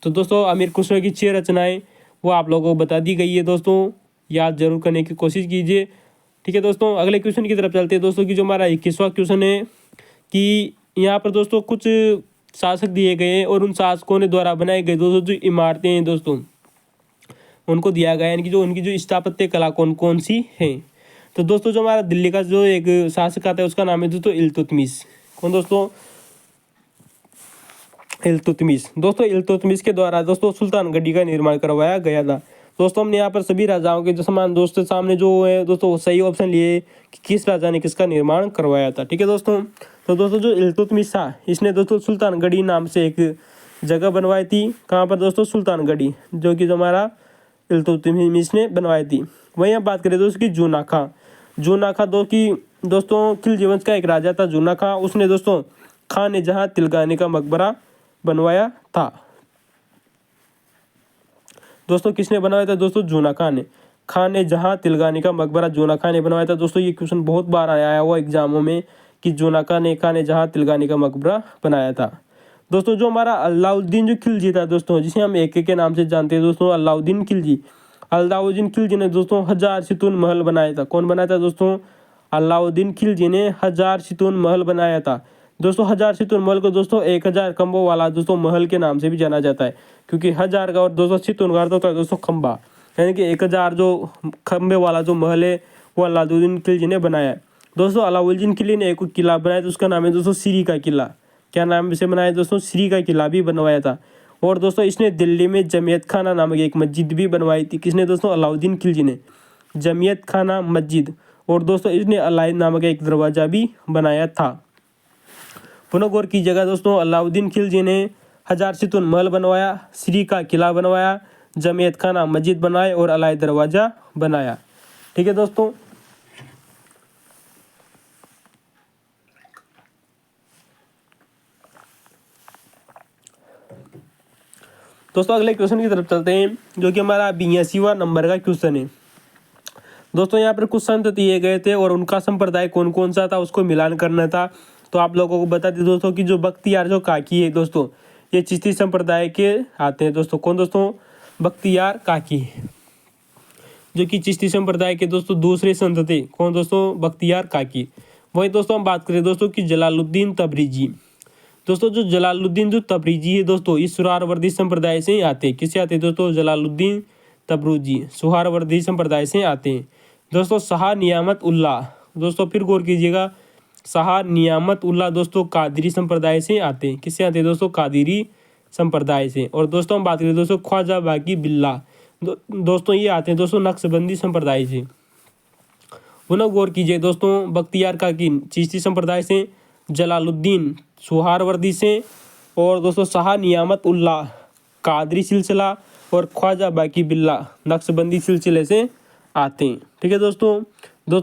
[SPEAKER 1] तो दोस्तों अमीर खुसरो की 6 रचनाएं वो आप लोगों को बता दी गई है दोस्तों, याद जरूर करने की कोशिश कीजिए। ठीक है दोस्तों, अगले क्वेश्चन की तरफ चलते हैं दोस्तों की जो हमारा 21वां क्वेश्चन है कि यहाँ पर दोस्तों कुछ शासक दिए गए हैं और उन शासकों ने द्वारा बनाए गए दोस्तों जो इमारतें हैं दोस्तों उनको दिया गया है, यानी कि जो उनकी जो स्थापत्य कला कौन कौन सी है। तो दोस्तों जो हमारा दिल्ली का जो एक शासक आता है उसका नाम है दोस्तों इल्तुतमिश। कौन दोस्तों? इल्तुतमिश। दोस्तों इल्तुतमिश के द्वारा दोस्तों सुल्तानगढ़ी का निर्माण करवाया गया था। दोस्तों हमने यहाँ पर सभी राजाओं के जो समान दोस्तों सामने जो है दोस्तों सही ऑप्शन लिए कि किस राजा ने किसका निर्माण करवाया था। ठीक है दोस्तों, तो दोस्तों जो इल्तुतमिश था इसने दोस्तों सुल्तानगढ़ी नाम से एक जगह बनवाई थी। कहाँ पर दोस्तों? सुल्तानगढ़ी, जो कि जो हमारा इल्तुतमिश ने बनवाई थी। वहीं अब बात करें दोस्तों की जूना खां दोस्तों खिलजी वंश का एक राजा था जूना खां। उसने दोस्तों खान जहां तिलगानी का मकबरा बनवाया था। दोस्तों किसने बनवाया था दोस्तों? जूना खां ने। खान जहां तिलगानी का मकबरा जूना खां ने बनवाया था। दोस्तों ये क्वेश्चन बहुत बार आया हुआ एग्जामों में कि जूना खां ने जहां तिलगानी का मकबरा बनाया था। दोस्तों जो हमारा अलाउद्दीन जो खिलजी था दोस्तों, जिसे हम AK के नाम से जानते हैं दोस्तों, अलाउद्दीन खिलजी ने दोस्तों 1000 सितून महल बनाया था। कौन बनाया था दोस्तों? अलाउद्दीन खिलजी ने 1000 सितून महल बनाया था। दोस्तों 1000 सितून महल को दोस्तों 1000 खंभों वाला दोस्तों महल के नाम से भी जाना जाता है, क्योंकि 1000 का और 200 सितून का होता है दोस्तों खंभा, यानी कि 1000 जो खंभे वाला जो महल है वो अलाउद्दीन खिलजी ने बनाया है। दोस्तों अलाउद्दीन खिलजी ने एक किला बनाया था, उसका नाम है दोस्तों श्री का किला। क्या नाम से बनाया दोस्तों? श्री का किला भी बनवाया था। और दोस्तों इसने दिल्ली में जमियत खाना नामक एक मस्जिद भी बनवाई थी। किसने दोस्तों? अलाउद्दीन खिलजी ने। जमियत खाना मस्जिद। और दोस्तों इसने अलाइन नामक एक दरवाजा भी बनाया था। पुनः गौर कीजिएगा दोस्तों, अलाउद्दीन खिलजी ने 1000 सितून महल बनवाया, श्री का किला बनवाया, जमियत खाना मस्जिद बनाए और अलाई दरवाजा बनाया। ठीक है दोस्तों, अगले क्वेश्चन की तरफ चलते हैं जो कि हमारा 82वां नंबर का क्वेश्चन है। दोस्तों यहाँ पर कुछ संत दिए गए थे और उनका संप्रदाय कौन कौन सा था उसको मिलान करना था। तो आप लोगों को बता दें दोस्तों कि जो बख्तियार जो काकी है दोस्तों, ये चिश्ती संप्रदाय के आते हैं दोस्तों। कौन दोस्तों? बख्तियार काकी, जो कि चिश्ती संप्रदाय के दोस्तों दूसरे संत थे। कौन दोस्तों? बख्तियार काकी। वही दोस्तों हम बात करें दोस्तों कि जलालुद्दीन तबरेजी। दोस्तों जो जलालुद्दीन जो तबरेजी है दोस्तों, इस सुहरावर्दी संप्रदाय से ही आते हैं। किससे आते हैं दोस्तों? जलालुद्दीन तबरेजी सुहरावर्दी संप्रदाय से आते हैं। दोस्तों शाह नियामत उल्लाह, दोस्तों फिर गौर कीजिएगा, शाह नियामत उल्लाह दोस्तों कादरी संप्रदाय से आते हैं। किससे आते हैं दोस्तों? कादरी संप्रदाय से। और दोस्तों हम बात करें दोस्तों ख्वाजा बाकी बिल्ला, दोस्तों ये आते हैं दोस्तों नक्शबंदी संप्रदाय से। पुनः गौर कीजिए दोस्तों बख्तियार काकी चिश्ती संप्रदाय से, जलालुद्दीन सुहारवर्दी से, और दोस्तों शाह नियामत उल्लाह कादरी सिलसिला और ख्वाजा बाकी बिल्ला नक्शबंदी सिलसिले से आते हैं। ठीक है दोस्तों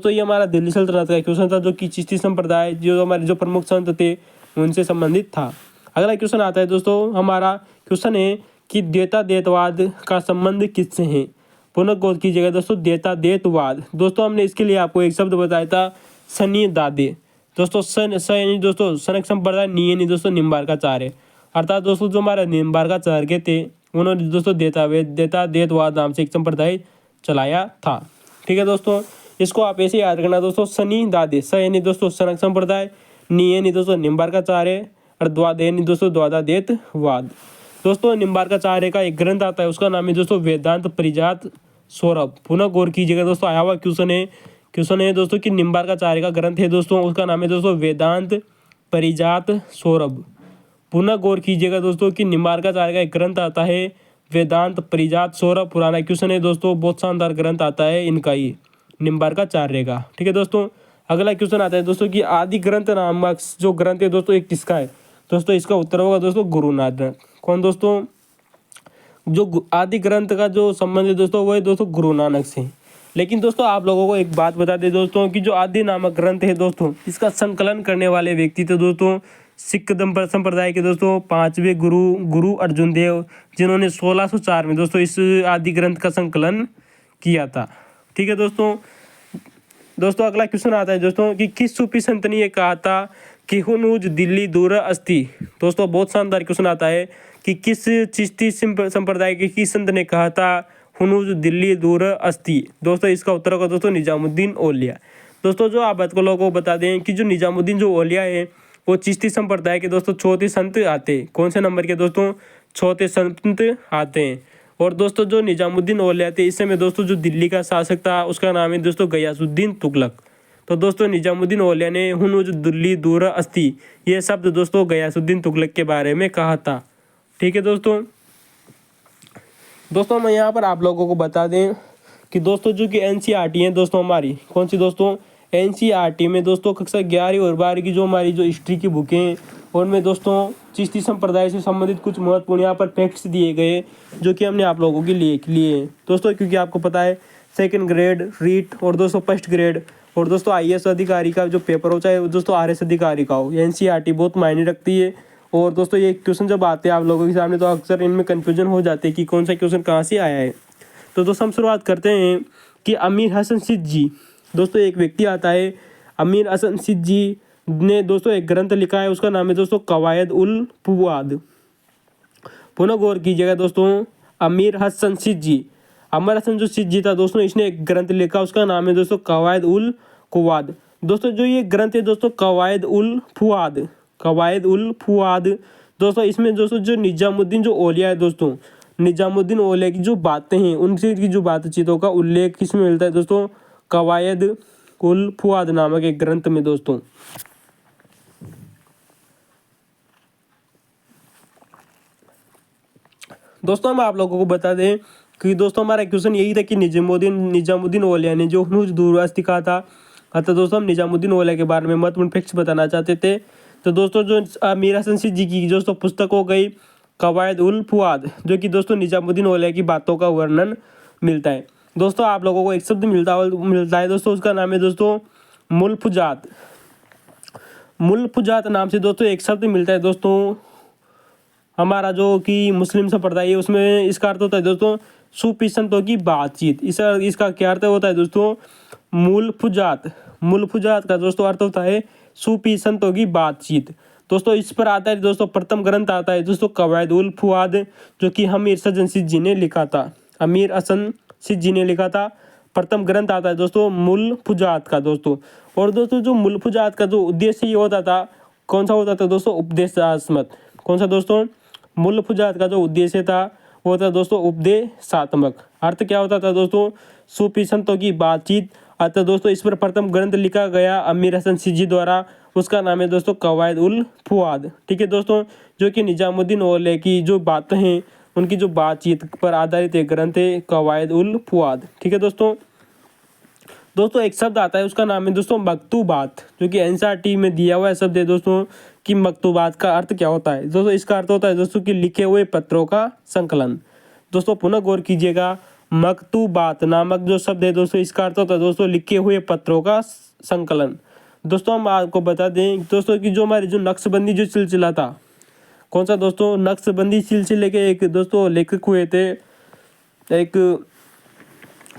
[SPEAKER 1] ये हमारा दिल्ली सल्तनत का क्वेश्चन था, जो कि चिश्ती संप्रदाय जो हमारे जो प्रमुख संत थे उनसे संबंधित था। अगला क्वेश्चन आता है दोस्तों, हमारा क्वेश्चन है कि देता देतवाद का संबंध किससे है। पुनः गौर कीजिएगा दोस्तों देता देतवाद। दोस्तों हमने इसके लिए आपको एक शब्द बताया था सनी दादे। दोस्तों यानी दोस्तों सनक संप्रदाय, नी यानी दोस्तों निम्बार्काचार्य, अर्थात दोस्तों जो हमारे निम्बार्काचार्य थे उन्होंने दोस्तों देता देतवाद नाम से एक संप्रदाय चलाया था। ठीक है दोस्तों, इसको आप ऐसे याद रखना दोस्तों, सनी दादे, स यानी दोस्तों सनक संप्रदाय, नी यानी दोस्तों निम्बार्काचार्य, और द्वाद यानी दोस्तों द्वादादेतवाद। दोस्तों निम्बार्काचार्य का एक ग्रंथ आता है, उसका नाम है दोस्तों वेदांत परिजात सौरभ। पुनः गौर कीजिएगा दोस्तों, आया हुआ क्वेश्चन है दोस्तों कि निम्बार्काचार्य का ग्रंथ है दोस्तों, उसका नाम है दोस्तों वेदांत परिजात सौरभ। पुनः गौर कीजिएगा दोस्तों कि निम्बार्काचार्य का एक ग्रंथ आता है वेदांत परिजात सौरभ। पुराना क्वेश्चन है दोस्तों, बहुत शानदार ग्रंथ आता है इनका ही निम्बार्काचार्य का। ठीक है दोस्तों, अगला क्वेश्चन आता है दोस्तों कि आदि ग्रंथ नामक जो ग्रंथ है दोस्तों एक किसका है। दोस्तों इसका उत्तर होगा दोस्तों गुरु नानक। कौन दोस्तों, जो आदि ग्रंथ का जो संबंध है दोस्तों वो है दोस्तों गुरु नानक से। लेकिन दोस्तों आप लोगों को एक बात बता दें दोस्तों कि जो आदि नामक ग्रंथ है दोस्तों, इसका संकलन करने वाले व्यक्ति थे दोस्तों सिख संप्रदाय के दोस्तों पांचवें गुरु अर्जुन देव, जिन्होंने 1604 में दोस्तों इस आदि ग्रंथ का संकलन किया था। ठीक है दोस्तों अगला क्वेश्चन आता है दोस्तों कि किस सूफी संत ने ये कहा था कि हुनूज दिल्ली दूर अस्ति। दोस्तों बहुत शानदार क्वेश्चन आता है कि किस चिश्ती संप्रदाय के किस संत ने कहा था हुनूज दिल्ली दूर अस्ति। दोस्तों इसका उत्तर होगा दोस्तों निजामुद्दीन औलिया। दोस्तों जो आप लोगों को बता दें कि जो निजामुद्दीन जो औलिया है वो चिश्ती संप्रदाय के दोस्तों चौथे संत आते हैं। कौन से नंबर के दोस्तों, चौथे संत आते हैं। और दोस्तों जो निजामुद्दीन औलिया थे इस समय दोस्तों जो दिल्ली का शासक था उसका नाम है दोस्तों गयासुद्दीन तुगलक। तो दोस्तों निजामुद्दीन औलिया ने हुनूज दिल्ली दूर अस्ति ये शब्द दोस्तों गयासुद्दीन तुगलक के बारे में कहा था। ठीक है दोस्तों मैं यहाँ पर आप लोगों को बता दें कि दोस्तों जो कि NCERT है दोस्तों हमारी, कौन सी दोस्तों, NCERT में दोस्तों कक्षा 11 और 12 की जो हमारी जो हिस्ट्री की बुकें हैं उनमें दोस्तों चिश्ती संप्रदाय से संबंधित कुछ महत्वपूर्ण यहाँ पर फैक्ट्स दिए गए जो कि हमने आप लोगों के लिए दोस्तों, क्योंकि आपको पता है सेकंड ग्रेड रीट और दोस्तों फर्स्ट ग्रेड और दोस्तों IAS अधिकारी का जो पेपर हो चाहे दोस्तों RS अधिकारी का हो, NCERT बहुत मायने रखती है। और दोस्तों ये क्वेश्चन जब आते हैं आप लोगों के सामने तो अक्सर इनमें कन्फ्यूजन हो जाते हैं कि कौन सा क्वेश्चन कहाँ से आया है। तो दोस्तों हम शुरुआत करते हैं कि अमीर हसन सिद्दी, दोस्तों एक व्यक्ति आता है अमीर हसन सिद्दी ने दोस्तों एक ग्रंथ लिखा है, उसका नाम है दोस्तों कवायद उल फुआद। पुनः गौर कीजिएगा दोस्तों, अमीर हसन सिद्दी, अमर हसन जो सिद्दी था दोस्तों इसने एक ग्रंथ लिखा, उसका नाम है दोस्तों कवायद उल फुआद। दोस्तों जो ये ग्रंथ है दोस्तों कवायद उल फुआद दोस्तों, इसमें दोस्तों जो निजामुद्दीन जो औलिया है दोस्तों, निजामुद्दीन औलिया की जो बातें हैं उनसे की जो बातचीतों का उल्लेख किसमें मिलता है दोस्तों, कवायद उल फुआद नामक एक ग्रंथ में दोस्तों। दोस्तों हम आप लोगों को बता दें कि दोस्तों हमारा क्वेश्चन यही था कि निजामुद्दीन औलिया ने जो हुनूज दूर अस्ति कहा था, अतः दोस्तों हम निजामुद्दीन औलिया के बारे में महत्वपूर्ण फैक्ट्स बताना चाहते थे। तो दोस्तों जो अमीर हसन सिद्दी की दोस्तों पुस्तक हो गई कवायद उल फुआद, जो कि दोस्तों निजामुद्दीन औलिया की बातों का वर्णन मिलता है। दोस्तों आप लोगों को एक शब्द मिलता है दोस्तों, उसका नाम है दोस्तों मुल्फुजात नाम से दोस्तों एक शब्द मिलता है दोस्तों हमारा जो कि मुस्लिम संप्रदाय है उसमें। इसका अर्थ होता है दोस्तों सूफी संतों की बातचीत। इसका क्या अर्थ होता है दोस्तों, मुल्फुजात का दोस्तों अर्थ होता है सूफी संतों की बातचीत। दोस्तों इस पर आता है दोस्तों प्रथम ग्रंथ आता है दोस्तों कवायद उल फुआद, जो कि अमीर हसन सिद्दी ने लिखा था, अमीर हसन सिद्दी ने लिखा था। प्रथम ग्रंथ आता है दोस्तों मुल्फुजात का दोस्तों। और दोस्तों जो मुल्फुजात का जो उद्देश्य ये होता था, कौन सा होता था दोस्तों, उपदेशात्मक। कौन सा दोस्तों, मुल्फुजात का जो उद्देश्य था वो था दोस्तों उपदेशात्मक। अर्थ क्या होता था दोस्तों, सूफी संतों की बातचीत। अतः दोस्तों इस पर प्रथम ग्रंथ लिखा गया अमीर हसन सिजी द्वारा, उसका नाम है दोस्तों कवायद उल फुआद। ठीक है दोस्तों, जो कि निजामुद्दीन औलिया की जो बातें हैं उनकी जो बातचीत पर आधारित एक ग्रंथ है कवायद उल फुआद। ठीक है दोस्तों, दोस्तों एक शब्द आता है उसका नाम है दोस्तों मकतूबात, जो कि एनसीईआरटी में दिया हुआ है शब्द है दोस्तों कि मकतूबात का अर्थ क्या होता है। दोस्तों इसका अर्थ होता है दोस्तों कि लिखे हुए पत्रों का संकलन। दोस्तों पुनः गौर कीजिएगा, मकतूबात नामक जो शब्द है दोस्तों इसका अर्थ होता है दोस्तों लिखे हुए पत्रों का संकलन। दोस्तों हम आपको बता दें दोस्तों कि जो हमारे जो नक्शबंदी जो सिलसिला था, कौन सा दोस्तों, नक्शबंदी सिलसिले के एक दोस्तों लेखक हुए थे, एक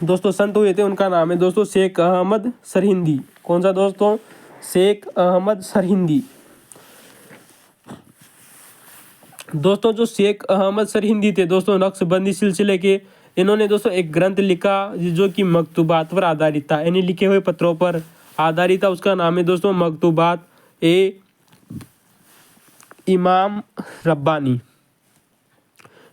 [SPEAKER 1] दोस्तों संत हुए थे, उनका नाम है दोस्तों शेख अहमद सरहिंदी। कौन सा दोस्तों, शेख अहमद सरहिंदी। दोस्तों जो शेख अहमद सरहिंदी थे दोस्तों नक्शबंदी सिलसिले के, इन्होंने दोस्तों एक ग्रंथ लिखा जो कि मकतूबात पर आधारित था, यानी लिखे हुए पत्रों पर आधारित था। उसका नाम है दोस्तों मकतूबात ए इमाम रब्बानी।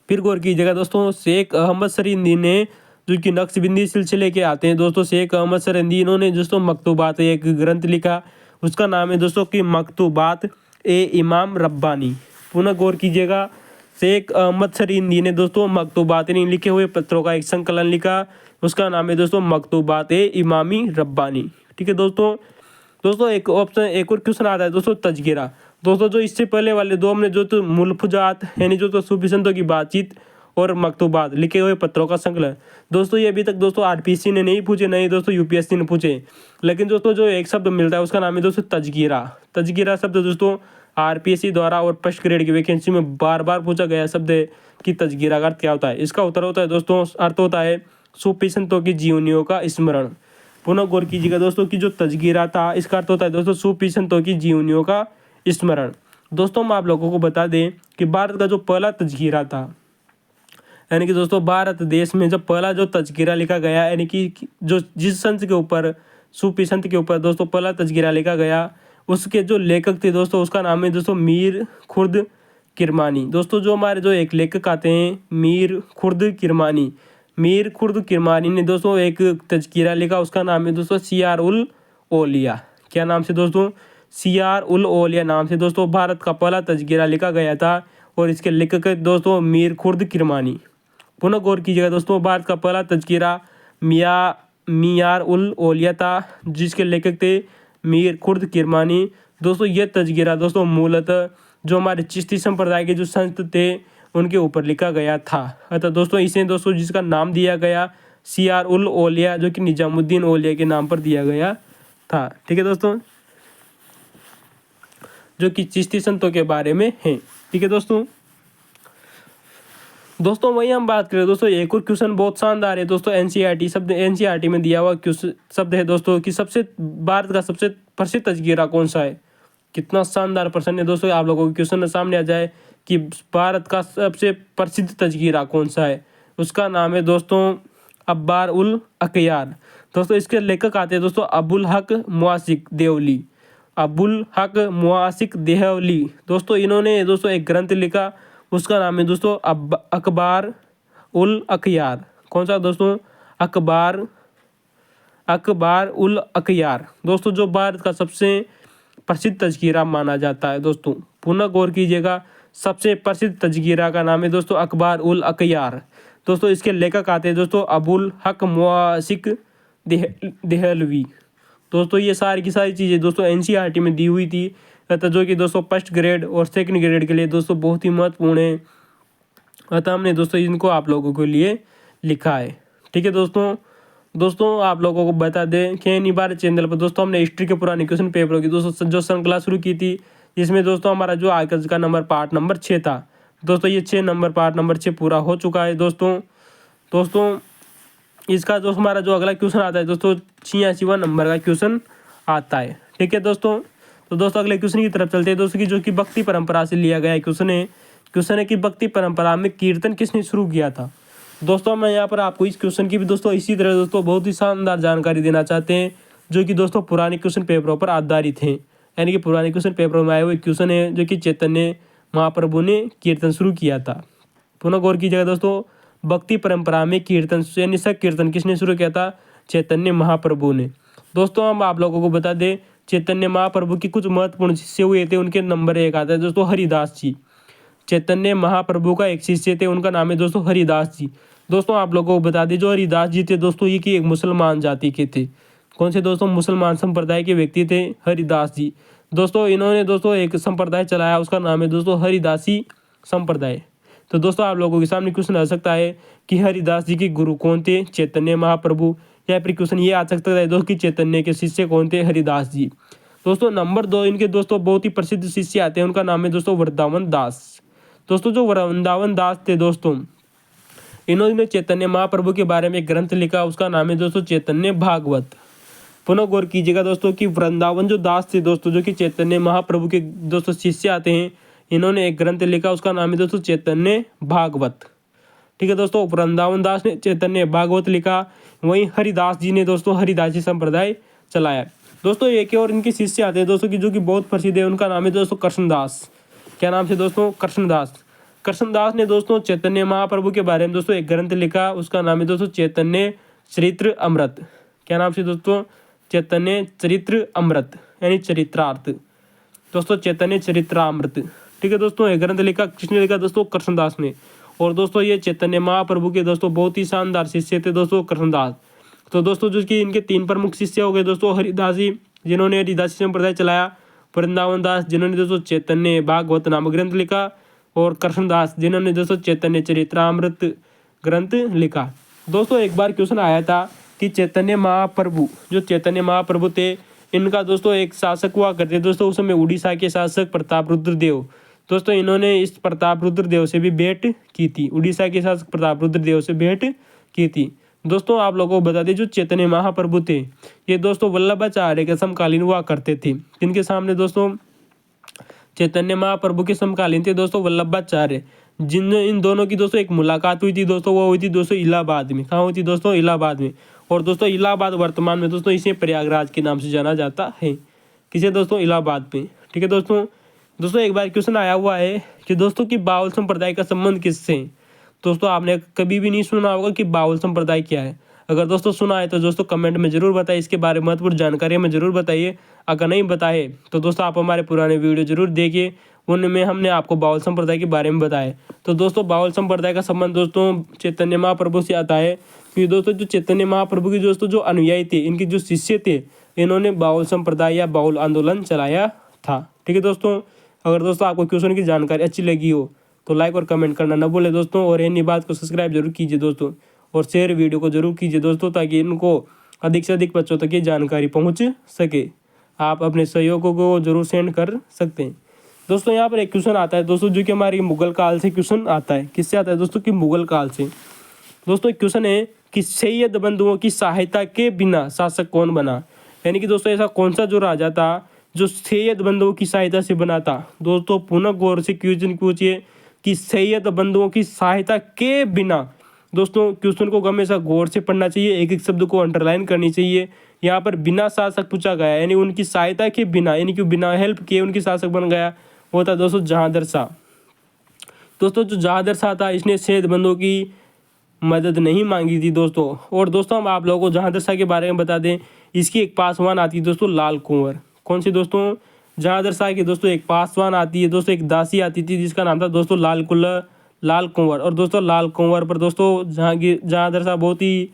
[SPEAKER 1] फिर गौर कीजिएगा दोस्तों, शेख अहमद सरहिंदी ने जो कि नक्शबंदी सिलसिले के आते हैं दोस्तों, शेख अहमद सरहिंदी, इन्होंने दोस्तों मकतूबात एक ग्रंथ लिखा, उसका नाम है दोस्तों कि मकतूबात ए इमाम रब्बानी। पुनः गौर कीजिएगा, शेख अहमद सरहिंदी ने दोस्तों मकतूबात यानी लिखे हुए पत्रों का एक संकलन लिखा, उसका नाम है दोस्तों मकतूबात ए इमामी रब्बानी। ठीक है दोस्तों, दोस्तों एक ऑप्शन एक और क्वेश्चन आता है दोस्तों तजगिरा। दोस्तों जो इससे पहले वाले दो हमने जो तो मुलफुजात यानी जो तो सूफी संतों की बातचीत और मकतूबात लिखे हुए पत्रों का संकलन, दोस्तों ये अभी तक दोस्तों आरपीसी ने नहीं पूछे, नहीं दोस्तों यूपीएससी ने पूछे। लेकिन दोस्तों जो एक शब्द मिलता है उसका नाम है दोस्तों तजगिरा। तजगिरा शब्द दोस्तों आरपीएससी द्वारा और फर्स्ट ग्रेड की वैकेंसी में बार बार पूछा गया शब्द है कि तजगिरा का अर्थ क्या होता है। इसका उत्तर होता है दोस्तों, अर्थ होता है सूफी संतों की जीवनियों का स्मरण। पुनः गौर कीजिएगा दोस्तों कि जो तजगिरा था इसका अर्थ होता है दोस्तों सूफी संतों की जीवनियों का स्मरण। दोस्तों हम आप लोगों को बता दें कि भारत का जो पहला तजगिरा था, यानी कि दोस्तों भारत देश में जब पहला जो तजगिरा लिखा गया, यानी कि जो जिस संत के ऊपर सूफी संत के ऊपर दोस्तों पहला तजगिरा लिखा गया, उसके जो लेखक थे दोस्तों उसका नाम है दोस्तों मीर खुर्द किरमानी। दोस्तों जो हमारे जो एक लेखक आते हैं मीर खुर्द किरमानी, मीर खुर्द किरमानी ने दोस्तों एक तजकिरा लिखा, उसका नाम है दोस्तों सियार उल ओलिया। क्या नाम से दोस्तों, सियार उल ओलिया नाम से दोस्तों भारत का पहला तजकिरा लिखा गया था और इसके लेखक है दोस्तों मीर खुर्द किरमानी। पुनः गौर कीजिएगा दोस्तों, भारत का पहला तजकिरा मियार उल ओलिया था जिसके लेखक थे मीर खुर्द किरमानी। दोस्तों ये तजकिरा दोस्तों मूलतः जो हमारे चिश्ती संप्रदाय के जो संत थे उनके ऊपर लिखा गया था। अतः दोस्तों इसे दोस्तों जिसका नाम दिया गया सियार उल ओलिया, जो कि निजामुद्दीन औलिया के नाम पर दिया गया था। ठीक है दोस्तों, जो कि चिश्ती संतों के बारे में है। ठीक है दोस्तों वही हम बात करें दोस्तों, एक और क्वेश्चन बहुत शानदार है दोस्तों, एनसीईआरटी शब्द एनसीईआरटी में दिया हुआ शब्द है दोस्तों कि सबसे भारत का सबसे प्रसिद्ध तजकिरा कौन सा है। कितना शानदार प्रश्न है दोस्तों, आप लोगों के क्वेश्चन सामने आ जाए कि भारत का सबसे प्रसिद्ध तजकिरा कौन सा है। उसका नाम है दोस्तों अब्बार उल अकयार। दोस्तों इसके लेखक आते हैं दोस्तों अबुल हक मुआसिक देवली, अबुल हक मुआसिक देहवली। दोस्तों इन्होंने दोस्तों एक ग्रंथ लिखा, उसका नाम है दोस्तों अखबार उल अकयार। कौन सा दोस्तों, अखबार उल अकयार। दोस्तों जो भारत का सबसे प्रसिद्ध तजकिरा माना जाता है दोस्तों, पुनः गौर कीजिएगा, सबसे प्रसिद्ध तजकिरा का नाम है दोस्तों अखबार उल अकयार। दोस्तों इसके लेखक आते हैं दोस्तों अबुल हक मुआसिक देहलवी। दोस्तों ये सारी की सारी चीज़ें दोस्तों एनसीईआरटी में दी हुई थी, अतः जो कि दोस्तों फर्स्ट ग्रेड और सेकंड ग्रेड के लिए दोस्तों बहुत ही महत्वपूर्ण है। अतः हमने दोस्तों इनको आप लोगों के लिए लिखा है। ठीक है दोस्तों आप लोगों को बता दें कि एनी भारत चैनल पर दोस्तों हमने हिस्ट्री के पुराने क्वेश्चन पेपरों की दोस्तों जो श्रृंखला शुरू की थी, जिसमें दोस्तों हमारा जो आज का नंबर पार्ट नंबर 6 था दोस्तों, ये 6 नंबर पार्ट नंबर 6 पूरा हो चुका है दोस्तों इसका जो हमारा जो अगला क्वेश्चन आता है दोस्तों 86वां नंबर का क्वेश्चन आता है। ठीक है दोस्तों, तो दोस्तों अगले क्वेश्चन की तरफ चलते हैं दोस्तों की जो कि भक्ति परंपरा से लिया गया क्वेश्चन है कि भक्ति परंपरा में कीर्तन किसने शुरू किया था। दोस्तों मैं यहाँ पर आपको इस क्वेश्चन की भी दोस्तों इसी तरह दोस्तों बहुत ही शानदार जानकारी देना चाहते हैं, जो कि दोस्तों पुराने क्वेश्चन पेपरों पर आधारित हैं, यानी कि पुराने क्वेश्चन पेपरों में आए हुए क्वेश्चन है जो कि चैतन्य महाप्रभु ने कीर्तन शुरू किया था। पुनः गौर कीजिएगा दोस्तों, भक्ति परंपरा में कीर्तन यानी संकीर्तन किसने शुरू किया था? चैतन्य महाप्रभु ने। दोस्तों हम आप लोगों को बता दें चैतन्य महाप्रभु की कुछ महत्वपूर्ण शिष्य हुए थे, उनके नंबर 1 आता है दोस्तों हरिदास जी। चैतन्य महाप्रभु का एक शिष्य थे, उनका नाम है दोस्तों हरिदास जी। दोस्तों आप लोगों को बता दें जो हरिदास जी थे दोस्तों ये कि एक मुसलमान जाति के थे। कौन से दोस्तों? मुसलमान संप्रदाय के व्यक्ति थे हरिदास जी। दोस्तों इन्होंने दोस्तों एक संप्रदाय चलाया, उसका नाम है दोस्तों हरिदासी संप्रदाय। तो दोस्तों आप लोगों के सामने क्वेश्चन आ सकता है कि हरिदास जी के गुरु कौन थे? चैतन्य महाप्रभु। या फिर क्वेश्चन ये आ सकता है दोस्तों कि चैतन्य के शिष्य कौन थे? हरिदास जी। दोस्तों नंबर 2 इनके दोस्तों बहुत ही प्रसिद्ध शिष्य आते हैं, उनका नाम है दोस्तों वृंदावन दास। दोस्तों जो वृंदावन दास थे दोस्तों इन्होंने चैतन्य महाप्रभु के बारे में एक ग्रंथ लिखा, उसका नाम है दोस्तों चैतन्य भागवत। पुनः गौर कीजिएगा दोस्तों कि वृंदावन जो दास थे दोस्तों जो कि चैतन्य महाप्रभु के दोस्तों शिष्य आते हैं, इन्होंने एक ग्रंथ लिखा, उसका नाम है दोस्तों चैतन्य भागवत। ठीक है दोस्तों, वृंदावन दास ने चैतन्य भागवत लिखा, वहीं हरिदास जी ने दोस्तों हरिदासी संप्रदाय चलाया। दोस्तों एक और इनके शिष्य आते हैं दोस्तों की जो कि बहुत प्रसिद्ध है, उनका नाम है दोस्तों कृष्णदास। क्या नाम से दोस्तों? कृष्णदास। कृष्णदास ने दोस्तों चैतन्य महाप्रभु के बारे में दोस्तों एक ग्रंथ लिखा, उसका नाम है दोस्तों चैतन्य चरित्र अमृत। क्या नाम से दोस्तों? चैतन्य चरित्र अमृत यानी चरित्रार्थ। दोस्तों चैतन्य चरित्रामृत। ठीक है दोस्तों, एक ग्रंथ लिखा, किसने लिखा दोस्तों? कृष्णदास ने। और दोस्तों ये चैतन्य महाप्रभु के दोस्तों बहुत ही शानदार शिष्य थे दोस्तों कृष्णदास। तो दोस्तों जो कि इनके 3 प्रमुख शिष्य हो गए दोस्तों हरिदास जी जिन्होंने हरिदासी संप्रदाय चलाया, वृंदावन दास जिन्होंने दोस्तों चैतन्य भागवत नामक ग्रंथ लिखा, और कृष्णदास जिन्होंने दोस्तों चैतन्य चरित्रामृत ग्रंथ लिखा। दोस्तों एक बार क्वेश्चन आया था कि चैतन्य महाप्रभु जो चैतन्य महाप्रभु थे इनका दोस्तों एक शासक हुआ करते दोस्तों उस समय उड़ीसा के शासक प्रताप रुद्र देव। दोस्तों इन्होंने इस प्रताप रुद्र देव से भी भेंट की थी, उड़ीसा के शासक प्रताप रुद्र देव से भेंट की थी। दोस्तों आप लोगों को बता दें जो चैतन्य महाप्रभु थे ये दोस्तों वल्लभाचार्य के समकालीन हुआ करते थे। इनके सामने दोस्तों चैतन्य महाप्रभु के समकालीन थे दोस्तों वल्लभाचार्य, जिन इन दोनों की दोस्तों एक मुलाकात हुई थी दोस्तों, वो हुई थी दोस्तों इलाहाबाद में। कहाँ हुई थी दोस्तों? इलाहाबाद में। और दोस्तों इलाहाबाद वर्तमान में दोस्तों इसे प्रयागराज के नाम से जाना जाता है। किसे दोस्तों? इलाहाबाद में। ठीक है दोस्तों एक बार क्वेश्चन आया हुआ है कि दोस्तों की बाउल संप्रदाय का संबंध किससे है? दोस्तों आपने कभी भी नहीं सुना होगा कि बाउल संप्रदाय क्या है। अगर दोस्तों सुना है तो दोस्तों कमेंट में जरूर बताइए, इसके बारे में महत्वपूर्ण जानकारी हमें जरूर बताइए। अगर नहीं बताए तो दोस्तों आप हमारे पुराने वीडियो जरूर देखिए, उनमें हमने आपको बाउल संप्रदाय के बारे में बताया। तो दोस्तों बाउल संप्रदाय का संबंध दोस्तों चैतन्य महाप्रभु से आता है, क्योंकि दोस्तों जो चैतन्य महाप्रभु की दोस्तों जो अनुयायी थे, इनके जो शिष्य थे, इन्होंने बाउल संप्रदाय या बाउल आंदोलन चलाया था। ठीक है दोस्तों, अगर दोस्तों आपको क्वेश्चन की जानकारी अच्छी लगी हो तो लाइक और कमेंट करना न भूलें दोस्तों, और इन्हीं बात को सब्सक्राइब जरूर कीजिए दोस्तों, और शेयर वीडियो को जरूर कीजिए दोस्तों, ताकि इनको अधिक से अधिक बच्चों तक ये जानकारी पहुंच सके। आप अपने सहयोगों को जरूर सेंड कर सकते हैं। दोस्तों यहाँ पर एक क्वेश्चन आता है दोस्तों जो कि हमारी मुगल काल से क्वेश्चन आता है। किससे आता है दोस्तों? कि मुगल काल से। दोस्तों एक क्वेश्चन है कि सैयद बंधुओं की सहायता के बिना शासक कौन बना? यानी कि दोस्तों ऐसा कौन सा जो राजा था जो सैयद बंधुओं की सहायता से बना था? दोस्तों पुनः गौर से क्वेश्चन पूछिए कि सैयद बंधुओं की सहायता के बिना। दोस्तों क्वेश्चन को हमेशा गौर से पढ़ना चाहिए, एक एक शब्द को अंडरलाइन करनी चाहिए। यहाँ पर बिना शासक पूछा गया, यानी उनकी सहायता के बिना, यानी कि बिना हेल्प किए उनकी शासक बन गया, वो था दोस्तों जहांदर शाह। दोस्तों जो जहांदर शाह था इसने सैयद बंधुओं की मदद नहीं मांगी थी दोस्तों। और दोस्तों हम आप लोगों को जहांदर शाह के बारे में बता दें, इसकी एक पासवान आती है दोस्तों लाल कुंवर। कौन सी दोस्तों? जहांदर शाह की दोस्तों एक पासवान आती है दोस्तों, एक दासी आती थी जिसका नाम था दोस्तों लाल कुंवर। और दोस्तों लाल कुंवर पर दोस्तों जहांदर शाह बहुत ही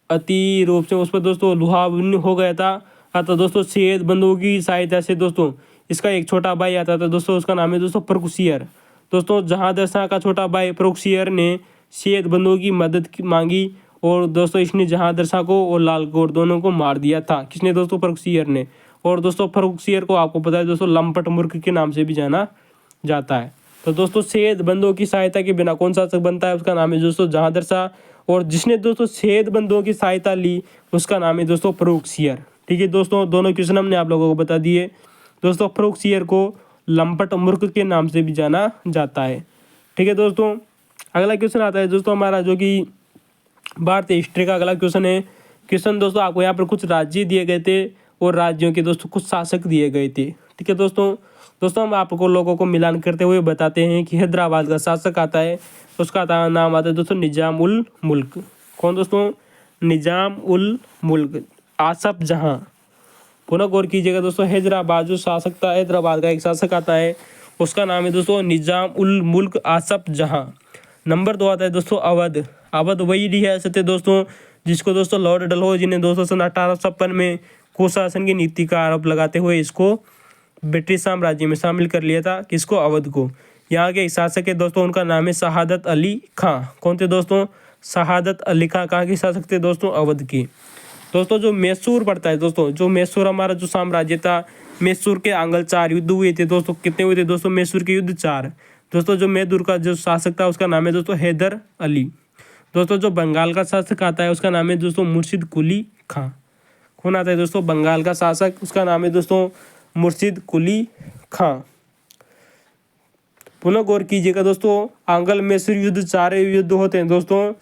[SPEAKER 1] अति रूप से उस पर दोस्तों लुभावन हो गया था। अतः दोस्तों सैयद बंधुओं की सहायता से दोस्तों इसका एक छोटा भाई आता था दोस्तों, उसका नाम है दोस्तों फर्रुखसियर। दोस्तों जहांदर शाह का छोटा भाई फर्रुखसियर ने सैयद बंधुओं की मदद मांगी, और दोस्तों इसने जहांदर शाह को और लाल कुंवर दोनों को मार दिया था। किसने दोस्तों? फर्रुखसियर ने। और दोस्तों फर्रुखसियर को आपको पता है दोस्तों लंपट मूर्ख के नाम से भी जाना जाता है। तो दोस्तों सैयद बंधुओं की सहायता के बिना कौन शासक बनता है? उसका नाम है दोस्तों जहांदर शाह। और जिसने दोस्तों सैयद बंधुओं की सहायता ली उसका नाम है दोस्तों फर्रुखसियर। ठीक है दोस्तों, दोनों क्वेश्चन हमने आप लोगों को बता दिए। दोस्तों फर्रुखसियर को लंपट मूर्ख के नाम से भी जाना जाता है। ठीक है दोस्तों, अगला क्वेश्चन आता है दोस्तों हमारा जो कि भारतीय हिस्ट्री का अगला क्वेश्चन है। क्वेश्चन दोस्तों आपको यहाँ पर कुछ राज्य दिए गए थे और राज्यों के दोस्तों कुछ शासक दिए गए थे। ठीक है दोस्तों, दोस्तों हम आपको लोगों को मिलान करते हुए बताते हैं कि हैदराबाद का शासक आता है, उसका नाम आता है दोस्तों निजाम उल मुल्क। कौन दोस्तों? निजाम उल मुल्क आसफ जहां। पुनः गौर कीजिएगा दोस्तों, हैदराबाद जो शासक था, हैदराबाद का एक शासक आता है, उसका नाम है दोस्तों निजाम उल मुल्क आसफ जहां। नंबर 2 आता है दोस्तों अवध। अवध वही रियासत है दोस्तों जिसको दोस्तों लॉर्ड डलहौजी ने दोस्तों सन 1856 में कुशासन की नीति का आरोप लगाते हुए इसको ब्रिटिश साम्राज्य में शामिल कर लिया था। किसको? अवध को। यहाँ के एक शासक है दोस्तों, उनका नाम है शहादत अली खां। कौन थे दोस्तों? शहादत अली खां। कहाँ के शासक थे दोस्तों? अवध के। दोस्तों जो मैसूर पड़ता है दोस्तों, जो मैसूर हमारा जो साम्राज्य था, मैसूर के आंगल 4 युद्ध हुए थे दोस्तों। कितने हुए थे दोस्तों? मैसूर के युद्ध 4। दोस्तों जो मैसूर का जो शासक था उसका नाम है दोस्तों हैदर अली। दोस्तों जो बंगाल का शासक आता है उसका नाम है दोस्तों मुर्शिद कुली खां। कौन आता है दोस्तों? बंगाल का शासक, उसका नाम है दोस्तों मुर्शिद कुली खां। पुनः गौर कीजिएगा दोस्तों, आंगल मैसूर युद्ध 4 युद्ध होते हैं दोस्तों,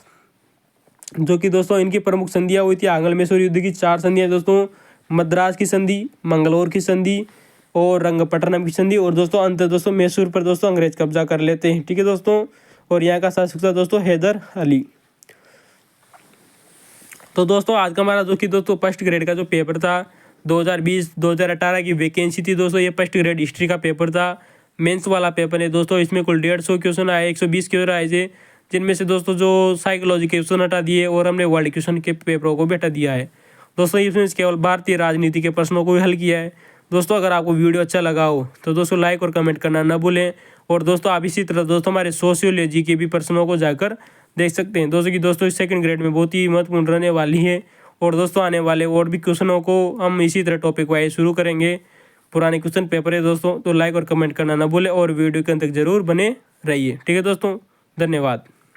[SPEAKER 1] जो कि दोस्तों इनकी प्रमुख संधियां हुई थी। आंगल मैसूर युद्ध की 4 संधियां दोस्तों, मद्रास की संधि, मंगलौर की संधि और रंगपट्टनम की संधि। और दोस्तों अंत दोस्तों मैसूर पर दोस्तों अंग्रेज कब्जा कर लेते हैं। ठीक है दोस्तों, और यहाँ का शासक था दोस्तों हैदर अली। तो दोस्तों आज का हमारा जो कि दोस्तों फर्स्ट ग्रेड का जो पेपर था 2020-2018 की वैकेंसी थी दोस्तों, ये फर्स्ट ग्रेड हिस्ट्री का पेपर था। मेंस वाला पेपर है दोस्तों, इसमें कुल 150 क्वेश्चन आए, 120 क्वेश्चन आए थे, जिनमें से दोस्तों जो साइकोलॉजी के क्वेश्चन हटा दिए और हमने वर्ल्ड क्वेश्चन के पेपरों को भी हटा दिया है दोस्तों। इसमें केवल भारतीय राजनीति के प्रश्नों को ही हल किया है दोस्तों। अगर आपको वीडियो अच्छा लगा हो तो दोस्तों लाइक और कमेंट करना न भूलें। और दोस्तों आप इसी तरह दोस्तों हमारे सोशियोलॉजी के भी प्रश्नों को जाकर देख सकते हैं दोस्तों, कि दोस्तों इस सेकंड ग्रेड में बहुत ही महत्वपूर्ण रहने वाली है। और दोस्तों आने वाले और भी क्वेश्चनों को हम इसी तरह टॉपिक वाइज शुरू करेंगे। पुराने क्वेश्चन पेपर है दोस्तों, तो लाइक और कमेंट करना ना भूलें और वीडियो के अंत तक जरूर बने रहिए। ठीक है दोस्तों, धन्यवाद।